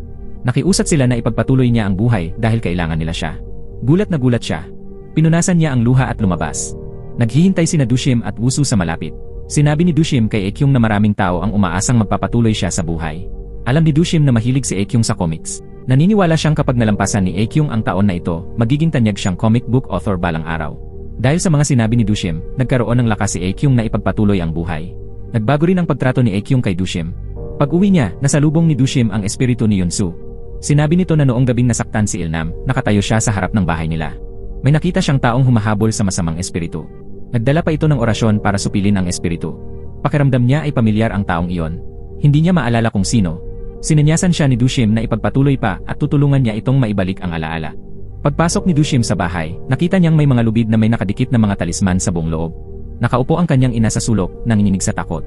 Nakiusap sila na ipagpatuloy niya ang buhay dahil kailangan nila siya. Gulat na gulat siya. Pinunasan niya ang luha at lumabas. Naghihintay sina Dushim at Wushu sa malapit. Sinabi ni Dushim kay Aekyung na maraming tao ang umaasang magpapatuloy siya sa buhay. Alam ni Dushim na mahilig si Aekyung sa comics. Naniniwala siyang kapag nalampasan ni Aekyung ang taon na ito, magiging tanyag siyang comic book author balang araw. Dahil sa mga sinabi ni Dushim, nagkaroon ng lakas si Aekyung na ipagpatuloy ang buhay. Nagbago rin ang pagtrato ni Aekyung kay Dushim. Pag-uwi niya, nasalubong ni Dushim ang espiritu ni Yunsu. Sinabi nito na noong gabing nasaktan si Ilnam, nakatayo siya sa harap ng bahay nila. May nakita siyang taong humahabol sa masamang espiritu. Nagdala pa ito ng orasyon para supilin ang espiritu. Pakiramdam niya ay pamilyar ang taong iyon. Hindi niya maalala kung sino. Sinanyasan siya ni Dushim na ipagpatuloy pa at tutulungan niya itong maibalik ang alaala. Pagpasok ni Dushim sa bahay, nakita niyang may mga lubid na may nakadikit na mga talisman sa buong loob. Nakaupo ang kanyang ina sa sulok, nanginginig sa takot.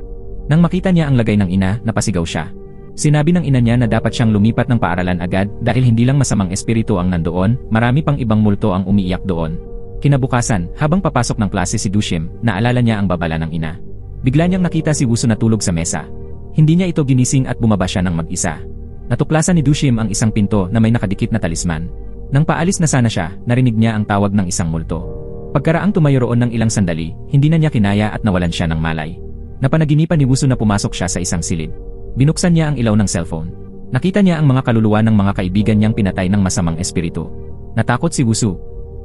Nang makita niya ang lagay ng ina, napasigaw siya. Sinabi ng ina niya na dapat siyang lumipat ng paaralan agad dahil hindi lang masamang espiritu ang nandoon, marami pang ibang multo ang umiiyak doon. Kinabukasan, habang papasok ng klase si Dushim, naalala niya ang babala ng ina. Bigla niyang nakita si Wusu natulog sa mesa. Hindi niya ito ginising at bumaba siya ng mag-isa. Natuklasan ni Dushim ang isang pinto na may nakadikit na talisman. Nang paalis na sana siya, narinig niya ang tawag ng isang multo. Pagkaraang tumayo roon ng ilang sandali, hindi na niya kinaya at nawalan siya ng malay. Napanaginipan ni Wusu na pumasok siya sa isang silid. Binuksan niya ang ilaw ng cellphone. Nakita niya ang mga kaluluwa ng mga kaibigan niyang pinatay ng masamang espiritu. Natakot si Wusu.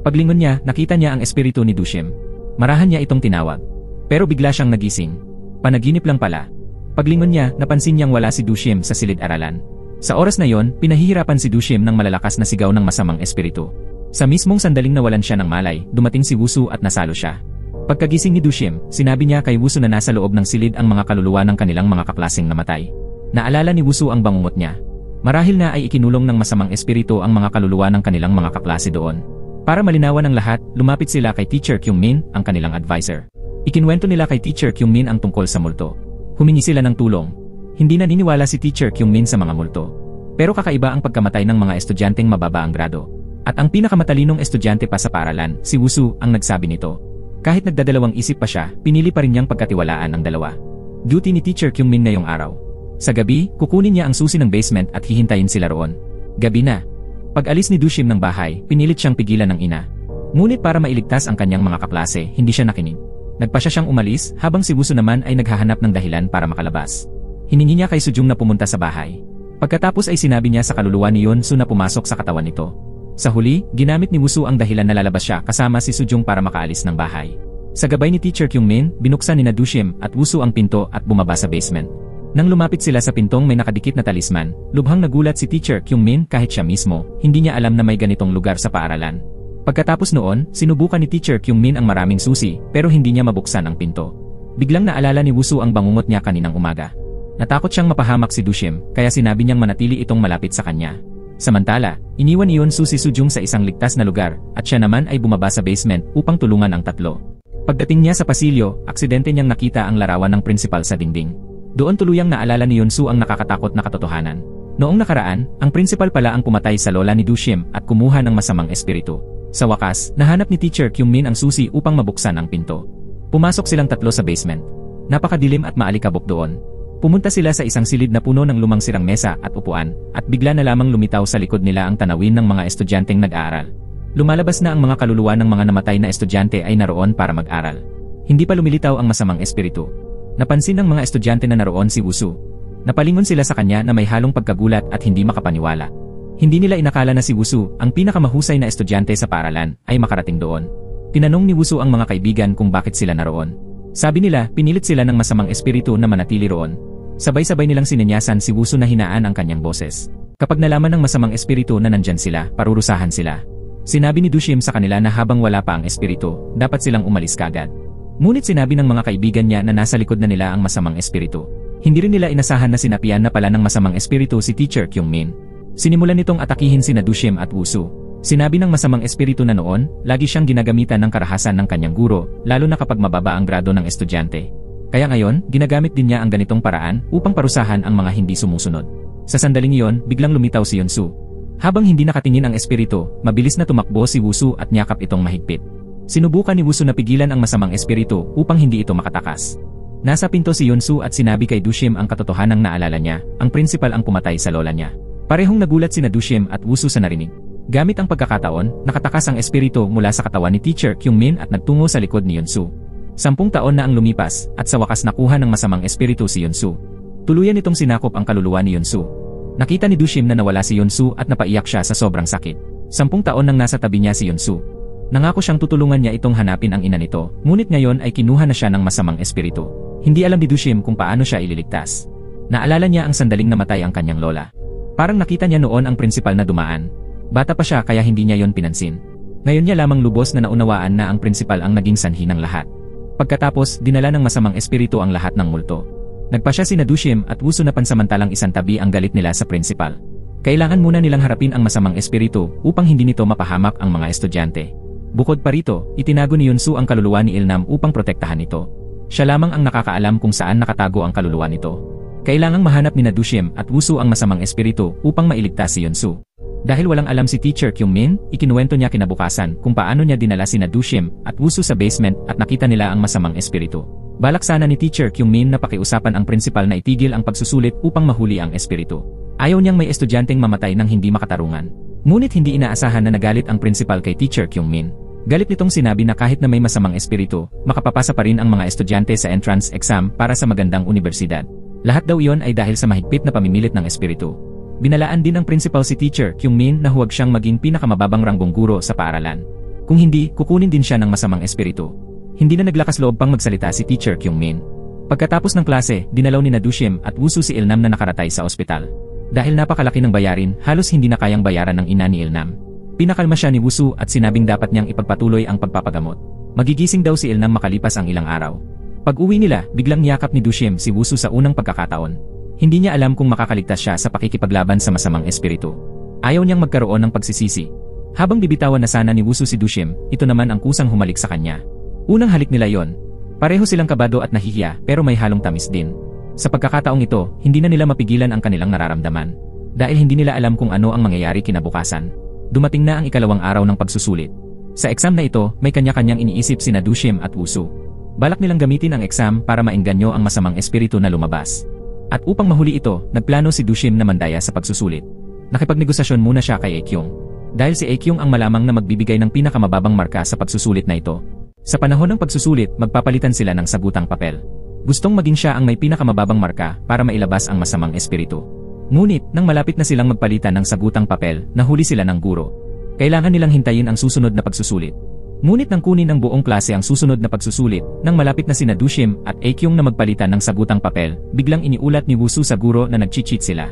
Paglingon niya, nakita niya ang espiritu ni Dushim. Marahan niya itong tinawag. Pero bigla siyang nagising. Panaginip lang pala. Paglingon niya, napansin niyang wala si Dushim sa silid-aralan. Sa oras na yon, pinahihirapan si Dushim ng malalakas na sigaw ng masamang espiritu. Sa mismong sandaling nawalan siya ng malay, dumating si Wusu at nasalo siya. Pagkagising ni Dushim, sinabi niya kay Wusu na nasa loob ng silid ang mga kaluluwa ng kanilang mga kaklaseng namatay. Naalala ni Wusu ang bangungot niya. Marahil na ay ikinulong ng masamang espiritu ang mga kaluluwa ng kanilang mga kaklase doon. Para malinawan ang lahat, lumapit sila kay Teacher Kyungmin, ang kanilang advisor. Ikinwento nila kay Teacher Kyungmin ang tungkol sa multo. Humingi sila ng tulong. Hindi naniniwala si Teacher Kyungmin sa mga multo. Pero kakaiba ang pagkamatay ng mga estudyanteng mababa ang grado. At ang pinakamatalinong estudyante pa sa paaralan, si Wusu, ang nagsabi nito. Kahit nagdadalawang isip pa siya, pinili pa rin niyang pagkatiwalaan ang dalawa. Duty ni Teacher Kyungmin ngayong araw. Sa gabi, kukunin niya ang susi ng basement at hihintayin sila roon. Gabi na. Pag-alis ni Dushim ng bahay, pinilit siyang pigilan ng ina. Ngunit para mailigtas ang kanyang mga kaklase, hindi siya nakinig. Nagpasya siyang umalis, habang si Wusu naman ay naghahanap ng dahilan para makalabas. Hiningi niya kay Sujung na pumunta sa bahay. Pagkatapos ay sinabi niya sa kaluluwa ni Yeonsu na pumasok sa katawan nito. Sa huli, ginamit ni Wusu ang dahilan na lalabas siya kasama si Sujung para makaalis ng bahay. Sa gabay ni Teacher Kyungmin, binuksan ni Dushim at Wusu ang pinto at bumaba sa basement. Nang lumapit sila sa pintong may nakadikit na talisman, lubhang nagulat si Teacher Kyungmin kahit siya mismo, hindi niya alam na may ganitong lugar sa paaralan. Pagkatapos noon, sinubukan ni Teacher Kyungmin ang maraming susi pero hindi niya mabuksan ang pinto. Biglang naalala ni Wusu ang bangungot niya kaninang umaga. Natakot siyang mapahamak si Dushim kaya sinabi niyang manatili itong malapit sa kanya. Samantala, iniwan ni Yeonsu si Sujung sa isang ligtas na lugar at siya naman ay bumaba sa basement upang tulungan ang tatlo. Pagdating niya sa pasilyo, aksidente niyang nakita ang larawan ng principal sa dingding. Doon tuluyang naalala ni Yeonsu ang nakakatakot na katotohanan. Noong nakaraan, ang principal pala ang pumatay sa lola ni Dushim at kumuha ng masamang espiritu. Sa wakas, nahanap ni Teacher Kyungmin ang susi upang mabuksan ang pinto. Pumasok silang tatlo sa basement. Napakadilim at maalikabok doon. Pumunta sila sa isang silid na puno ng lumang sirang mesa at upuan, at bigla na lamang lumitaw sa likod nila ang tanawin ng mga estudyanteng nag-aaral. Lumalabas na ang mga kaluluwa ng mga namatay na estudyante ay naroon para mag-aral. Hindi pa lumilitaw ang masamang espiritu. Napansin ng mga estudyante na naroon si Wusu. Napalingon sila sa kanya na may halong pagkagulat at hindi makapaniwala. Hindi nila inakala na si Wusu, ang pinakamahusay na estudyante sa paaralan, ay makarating doon. Tinanong ni Wusu ang mga kaibigan kung bakit sila naroon. Sabi nila, pinilit sila ng masamang espiritu na manatili roon. Sabay-sabay nilang sinenyasan si Wusu na hinaan ang kanyang boses. Kapag nalaman ng masamang espiritu na nandyan sila, parurusahan sila. Sinabi ni Dushim sa kanila na habang wala pa ang espiritu, dapat silang umalis kagad. Ngunit sinabi ng mga kaibigan niya na nasa likod na nila ang masamang espiritu. Hindi rin nila inasahan na sinapian na pala ng masamang espiritu si Teacher Kyungmin. Sinimulan nitong atakihin sina Dushim at Wusu. Sinabi ng masamang espiritu na noon, lagi siyang ginagamitan ng karahasan ng kanyang guro, lalo na kapag mababa ang grado ng estudyante. Kaya ngayon, ginagamit din niya ang ganitong paraan upang parusahan ang mga hindi sumusunod. Sa sandaling iyon, biglang lumitaw si Yeonsu. Habang hindi nakatingin ang espiritu, mabilis na tumakbo si Wusu at niyakap itong mahigpit. Sinubukan ni Wusu na pigilan ang masamang espiritu upang hindi ito makatakas. Nasa pinto si Yeonsu at sinabi kay Dushim ang katotohanang naalala niya, ang principal ang pumatay sa lola niya. Parehong nagulat sina Dushim at Wusu sa narinig. Gamit ang pagkakataon, nakatakas ang espiritu mula sa katawan ni Teacher Kyungmin at nagtungo sa likod ni Yeonsu. 10 taon na ang lumipas at sa wakas nakuha ng masamang espiritu si Yeonsu. Tuluyan itong sinakop ang kaluluwa ni Yeonsu. Nakita ni Dushim na nawala si Yeonsu at napaiyak siya sa sobrang sakit. 10 taon nang nasa tabi niya si Yeonsu. Nangako siyang tutulungan niya itong hanapin ang ina nito, ngunit ngayon ay kinuha na siya ng masamang espiritu. Hindi alam ni Dushim kung paano siya ililigtas. Naalala niya ang sandaling namatay ang kanyang lola. Parang nakita niya noon ang prinsipal na dumaan. Bata pa siya kaya hindi niya yon pinansin. Ngayon niya lamang lubos na naunawaan na ang prinsipal ang naging sanhi ng lahat. Pagkatapos, dinala ng masamang espiritu ang lahat ng multo. Nagpa siya sina Dushim at Wusu na pansamantalang isantabi ang galit nila sa prinsipal. Kailangan muna nilang harapin ang masamang espiritu upang hindi nito mapahamak ang mga estudyante. Bukod pa rito, itinago ni Yunsu ang kaluluwa ni Ilnam upang protektahan ito. Siya lamang ang nakakaalam kung saan nakatago ang kaluluwa nito. Kailangang mahanap ni Dushim at Wusu ang masamang espiritu upang mailigtas si Yunsu. Dahil walang alam si Teacher Kyungmin, ikinuwento niya kinabukasan kung paano niya dinala sina Dushim at Wusu sa basement at nakita nila ang masamang espiritu. Balak sana ni Teacher Kyungmin na pakiusapan ang prinsipal na itigil ang pagsusulit upang mahuli ang espiritu. Ayaw niyang may estudyanteng mamatay nang hindi makatarungan. Ngunit hindi inaasahan na nagalit ang prinsipal kay Teacher Kyungmin. Galit nitong sinabi na kahit na may masamang espiritu, makapapasa pa rin ang mga estudyante sa entrance exam para sa magandang universidad. Lahat daw iyon ay dahil sa mahigpit na pamimilit ng espiritu. Binalaan din ng principal si Teacher Kyungmin na huwag siyang maging pinakamababang ranggong guro sa paaralan. Kung hindi, kukunin din siya ng masamang espiritu. Hindi na naglakas loob pang magsalita si Teacher Kyungmin. Pagkatapos ng klase, dinalaw ni Dushim at Wusu si Ilnam na nakaratay sa ospital. Dahil napakalaki ng bayarin, halos hindi na kayang bayaran ng ina ni Ilnam. Pinakalma siya ni Wusu at sinabing dapat niyang ipagpatuloy ang pagpapagamot. Magigising daw si Ilnam makalipas ang ilang araw. Pag-uwi nila, biglang niyakap ni Dushim si Wusu sa unang pagkakataon. Hindi niya alam kung makakaligtas siya sa pakikipaglaban sa masamang espiritu. Ayaw niyang magkaroon ng pagsisisi. Habang bibitawan na sana ni Wusu si Dushim, ito naman ang kusang humalik sa kanya. Unang halik nila yon. Pareho silang kabado at nahihiya pero may halong tamis din. Sa pagkakataong ito, hindi na nila mapigilan ang kanilang nararamdaman. Dahil hindi nila alam kung ano ang mangyayari kinabukasan. Dumating na ang ikalawang araw ng pagsusulit. Sa exam na ito, may kanya-kanyang iniisip sina Dushim at Wusu. Balak nilang gamitin ang exam para maengganyo ang masamang espiritu na lumabas. At upang mahuli ito, nagplano si Dushim na mandaya sa pagsusulit. Nakipagnegosasyon muna siya kay Aekyung. Dahil si Aekyung ang malamang na magbibigay ng pinakamababang marka sa pagsusulit na ito. Sa panahon ng pagsusulit, magpapalitan sila ng sagutang papel. Gustong maging siya ang may pinakamababang marka para mailabas ang masamang espiritu. Ngunit, nang malapit na silang magpalitan ng sagutang papel, nahuli sila ng guro. Kailangan nilang hintayin ang susunod na pagsusulit. Ngunit nang kunin ng buong klase ang susunod na pagsusulit, nang malapit na sina Dushim at Aekyung na magpalitan ng sagutang papel, biglang iniulat ni Wusu sa guro na nag-cheat sila.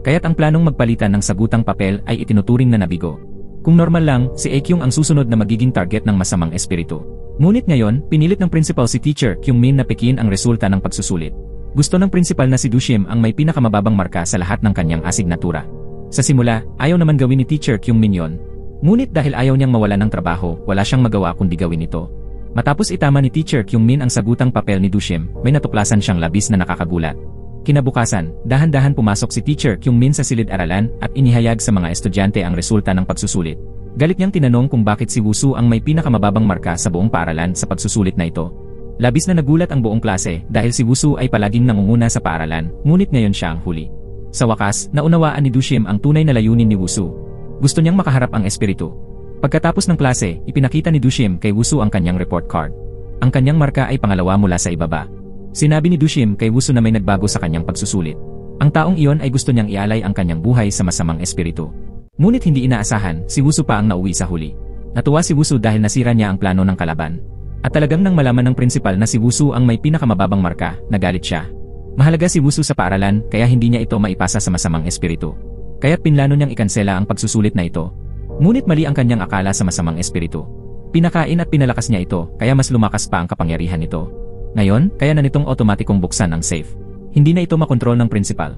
Kaya't ang planong magpalitan ng sagutang papel ay itinuturing na nabigo. Kung normal lang, si Aekyung ang susunod na magiging target ng masamang espiritu. Ngunit ngayon, pinilit ng principal si Teacher Kyungmin na pekiin ang resulta ng pagsusulit. Gusto ng principal na si Dushim ang may pinakamababang marka sa lahat ng kanyang asignatura. Sa simula, ayaw naman gawin ni Teacher Kyungmin yon. Ngunit dahil ayaw niyang mawala ng trabaho, wala siyang magawa kundi gawin ito. Matapos itama ni Teacher Kyungmin ang sagutang papel ni Dushim, may natuklasan siyang labis na nakakagulat. Kinabukasan, dahan-dahan pumasok si Teacher Kyungmin sa silid-aralan at inihayag sa mga estudyante ang resulta ng pagsusulit. Galit niyang tinanong kung bakit si Wusu ang may pinakamababang marka sa buong paaralan sa pagsusulit na ito. Labis na nagulat ang buong klase dahil si Wusu ay palaging nangunguna sa paaralan, ngunit ngayon siya ang huli. Sa wakas, naunawaan ni Dushim ang tunay na layunin ni Wusu. Gusto niyang makaharap ang espiritu. Pagkatapos ng klase, ipinakita ni Dushim kay Wusu ang kanyang report card. Ang kanyang marka ay pangalawa mula sa ibaba. Sinabi ni Dushim kay Wusu na may nagbago sa kanyang pagsusulit. Ang taong iyon ay gusto niyang ialay ang kanyang buhay sa masamang espiritu. Ngunit hindi inaasahan, si Wusu pa ang nauwi sa huli. Natuwa si Wusu dahil nasira niya ang plano ng kalaban. At talagang nang malaman ng principal na si Wusu ang may pinakamababang marka, nagalit siya. Mahalaga si Wusu sa paaralan kaya hindi niya ito maipasa sa masamang espiritu. Kaya't pinlano niyang ikansela ang pagsusulit na ito. Ngunit mali ang kanyang akala sa masamang espiritu. Pinakain at pinalakas niya ito kaya mas lumakas pa ang kapangyarihan nito. Ngayon, kaya na nitong otomatikong buksan ang safe. Hindi na ito makontrol ng principal.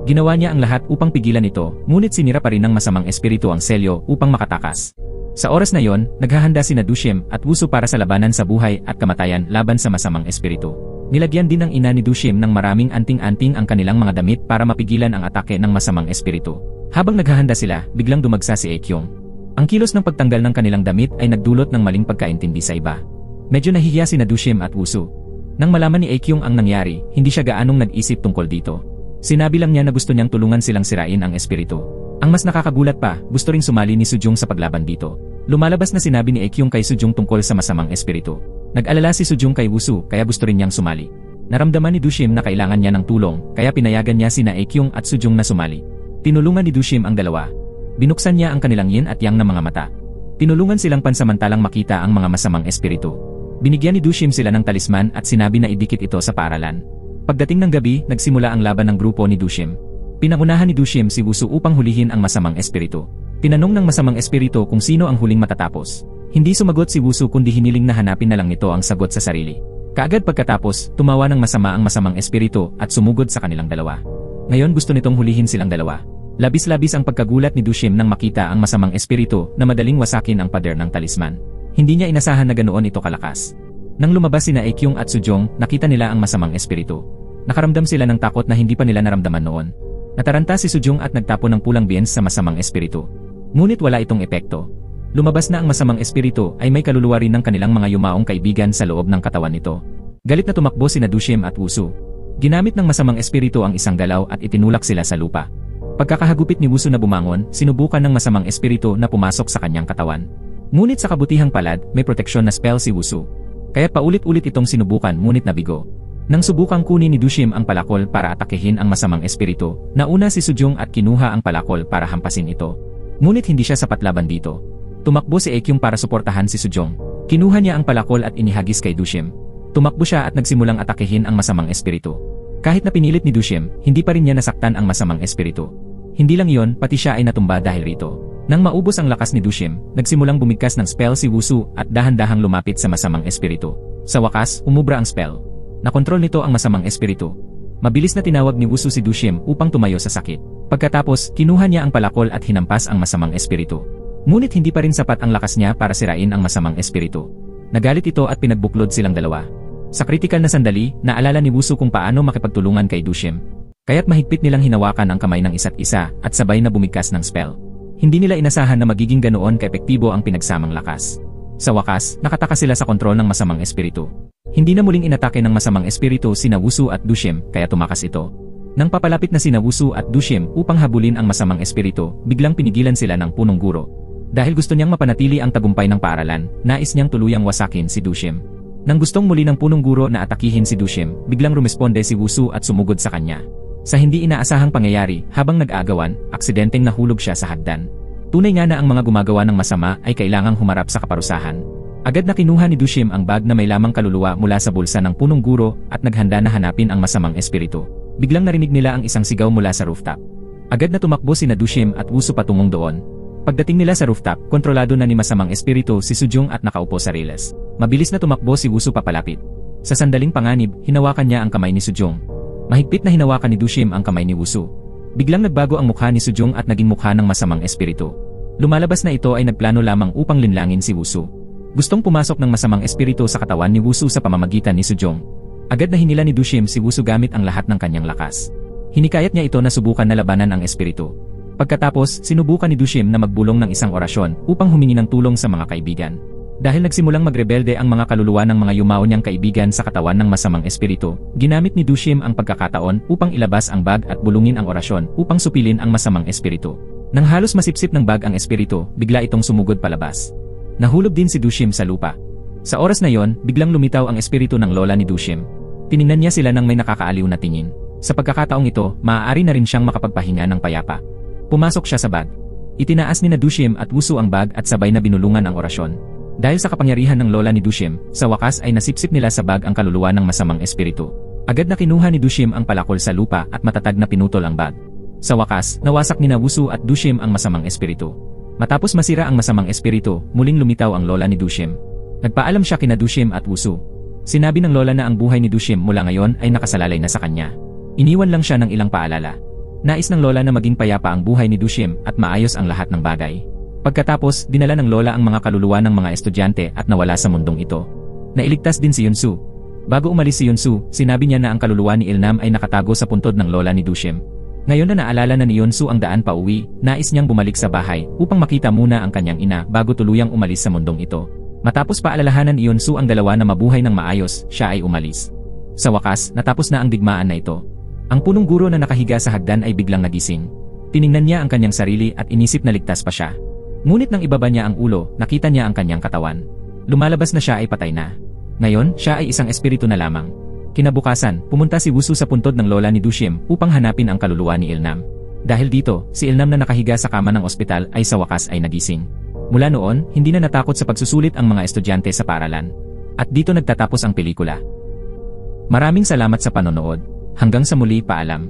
Ginawa niya ang lahat upang pigilan ito, ngunit sinira pa rin ng masamang espiritu ang selyo upang makatakas. Sa oras na yon, naghahanda sina Dushim at Wusu para sa labanan sa buhay at kamatayan laban sa masamang espiritu. Nilagyan din ng ina ni Dushim ng maraming anting-anting ang kanilang mga damit para mapigilan ang atake ng masamang espiritu. Habang naghahanda sila, biglang dumagsa si Aekyung. Ang kilos ng pagtanggal ng kanilang damit ay nagdulot ng maling pagkaintindi sa iba. Medyo nahihiya sina Dushim at Wusu. Nang malaman ni Aekyung ang nangyari, hindi siya gaanong nag-isip tungkol dito. Sinabi lang niya na gusto niyang tulungan silang sirain ang espiritu. Ang mas nakakagulat pa, gusto ring sumali ni Sujung sa paglaban dito. Lumalabas na sinabi ni Aekyung kay Sujung tungkol sa masamang espiritu. Nag-alala si Sujung kay Wusu kaya gusto rin niyang sumali. Naramdaman ni Dushim na kailangan niya ng tulong kaya pinayagan niya sina Aekyung at Sujung na sumali. Tinulungan ni Dushim ang dalawa. Binuksan niya ang kanilang yin at yang na mga mata. Tinulungan silang pansamantalang makita ang mga masamang espiritu. Binigyan ni Dushim sila ng talisman at sinabi na idikit ito sa paaralan. Pagdating ng gabi, nagsimula ang laban ng grupo ni Dushim. Pinangunahan ni Dushim si Wusu upang hulihin ang masamang espiritu. Tinanong ng masamang espiritu kung sino ang huling matatapos. Hindi sumagot si Wusu kundi hiniling na hanapin na lang nito ang sagot sa sarili. Kaagad pagkatapos, tumawa ng masama ang masamang espiritu at sumugod sa kanilang dalawa. Ngayon gusto nitong hulihin silang dalawa. Labis-labis ang pagkagulat ni Dushim nang makita ang masamang espiritu na madaling wasakin ang pader ng talisman. Hindi niya inasahan na ganoon ito kalakas. Nang lumabas sina Ekyung at Sujong, nakita nila ang masamang espiritu. Nakaramdam sila ng takot na hindi pa nila naramdaman noon. Nataranta si Sujong at nagtapon ng pulang biens sa masamang espiritu. Ngunit wala itong epekto. Lumabas na ang masamang espiritu ay may kaluluwa rin ng kanilang mga yumaong kaibigan sa loob ng katawan nito. Galit na tumakbo sina Dushim at Wusu. Ginamit ng masamang espiritu ang isang galaw at itinulak sila sa lupa. Pagkakahagupit ni Wusu na bumangon, sinubukan ng masamang espiritu na pumasok sa kanyang katawan. Ngunit sa kabutihang palad, may proteksyon na spell si Wusu. Kaya paulit-ulit itong sinubukan ngunit nabigo. Nang subukang kunin ni Dushim ang palakol para atakehin ang masamang espiritu, nauna si Sujong at kinuha ang palakol para hampasin ito. Ngunit hindi siya sapat laban dito. Tumakbo si Ekyung para suportahan si Sujong. Kinuha niya ang palakol at inihagis kay Dushim. Tumakbo siya at nagsimulang atakehin ang masamang espiritu. Kahit na pinilit ni Dushim, hindi pa rin niya nasaktan ang masamang espiritu. Hindi lang yon, pati siya ay natumba dahil rito. Nang maubos ang lakas ni Dushim, nagsimulang bumigkas ng spell si Wusu at dahan-dahang lumapit sa masamang espiritu. Sa wakas, umubra ang spell. Nakontrol nito ang masamang espiritu. Mabilis na tinawag ni Wusu si Dushim upang tumayo sa sakit. Pagkatapos, kinuha niya ang palakol at hinampas ang masamang espiritu. Ngunit hindi pa rin sapat ang lakas niya para sirain ang masamang espiritu. Nagalit ito at pinagbuklod silang dalawa. Sa kritikal na sandali, naalala ni Wusu kung paano makipagtulungan kay Dushim. Kaya't mahigpit nilang hinawakan ang kamay ng isa't isa at sabay na bumigkas ng spell. Hindi nila inasahan na magiging ganoon kaepektibo ang pinagsamang lakas. Sa wakas, nakataka sila sa kontrol ng masamang espiritu. Hindi na muling inatake ng masamang espiritu sina Wusu at Dushim kaya tumakas ito. Nang papalapit na sina Wusu at Dushim upang habulin ang masamang espiritu, biglang pinigilan sila ng punong guro. Dahil gusto niyang mapanatili ang tagumpay ng paaralan, nais niyang tuluyang wasakin si Dushim. Nang gustong muli ng punong guro na atakihin si Dushim, biglang rumisponde si Wusu at sumugod sa kanya. Sa hindi inaasahang pangyayari, habang nag-aagawan, aksidenteng nahulog siya sa hagdan. Tunay nga na ang mga gumagawa ng masama ay kailangang humarap sa kaparusahan. Agad na kinuha ni Dushim ang bag na may lamang kaluluwa mula sa bulsa ng punong guro at naghanda na hanapin ang masamang espiritu. Biglang narinig nila ang isang sigaw mula sa rooftop. Agad na tumakbo sina Dushim at Wusu patungong doon. Pagdating nila sa rooftop, kontrolado na ni masamang espiritu si Sujong at nakaupo sa riles. Mabilis na tumakbo si Wusu papalapit. Sa sandaling panganib, hinawakan niya ang kamay ni Sujong. Mahigpit na hinawakan ni Dushim ang kamay ni Wusu. Biglang nagbago ang mukha ni Sujong at naging mukha ng masamang espiritu. Lumalabas na ito ay nagplano lamang upang linlangin si Wusu. Gustong pumasok ng masamang espiritu sa katawan ni Wusu sa pamamagitan ni Sujong. Agad na hinila ni Dushim si Wusu gamit ang lahat ng kanyang lakas. Hinikayat niya ito na subukan na labanan ang espiritu. Pagkatapos, sinubukan ni Dushim na magbulong ng isang orasyon upang humingi ng tulong sa mga kaibigan. Dahil nagsimulang magrebelde ang mga kaluluwa ng mga yumao niyang kaibigan sa katawan ng masamang espiritu, ginamit ni Dushim ang pagkakataon upang ilabas ang bag at bulungin ang orasyon upang supilin ang masamang espiritu. Nang halos masipsip ng bag ang espiritu, bigla itong sumugod palabas. Nahulog din si Dushim sa lupa. Sa oras na yon, biglang lumitaw ang espiritu ng lola ni Dushim. Tiningnan niya sila ng may nakakaaliw na tingin. Sa pagkakataong ito, maaari na rin siyang makapagpahinga ng payapa. Pumasok siya sa bag. Itinaas ni na Dushim at Wusu ang bag at sabay na binulungan ang orasyon. Dahil sa kapangyarihan ng lola ni Dushim, sa wakas ay nasipsip nila sa bag ang kaluluwa ng masamang espiritu. Agad na kinuha ni Dushim ang palakol sa lupa at matatag na pinutol ang bag. Sa wakas, nawasak ni na Wusu at Dushim ang masamang espiritu. Matapos masira ang masamang espiritu, muling lumitaw ang lola ni Dushim. Nagpaalam siya kina Dushim at Wusu. Sinabi ng lola na ang buhay ni Dushim mula ngayon ay nakasalalay na sa kanya. Iniwan lang siya ng ilang paalala. Nais ng lola na maging payapa ang buhay ni Dushim at maayos ang lahat ng bagay. Pagkatapos, dinala ng lola ang mga kaluluwa ng mga estudyante at nawala sa mundong ito. Nailigtas din si Yunsu. Bago umalis si Yunsu, sinabi niya na ang kaluluwa ni Ilnam ay nakatago sa puntod ng lola ni Dushim. Ngayon na naalala na ni Yunsu ang daan pauwi, nais niyang bumalik sa bahay upang makita muna ang kanyang ina bago tuluyang umalis sa mundong ito. Matapos paalalahanan ni Yunsu ang dalawa na mabuhay ng maayos, siya ay umalis. Sa wakas, natapos na ang digmaan na ito. Ang punong guro na nakahiga sa hagdan ay biglang nagising. Tiningnan niya ang kanyang sarili at inisip na ligtas pa siya. Ngunit nang ibaba niya ang ulo, nakita niya ang kanyang katawan. Lumalabas na siya ay patay na. Ngayon, siya ay isang espiritu na lamang. Kinabukasan, pumunta si Wusu sa puntod ng lola ni Dushim upang hanapin ang kaluluwa ni Ilnam. Dahil dito, si Ilnam na nakahiga sa kama ng ospital ay sa wakas ay nagising. Mula noon, hindi na natakot sa pagsusulit ang mga estudyante sa paaralan. At dito nagtatapos ang pelikula. Maraming salamat sa panonood. Hanggang sa muli, paalam.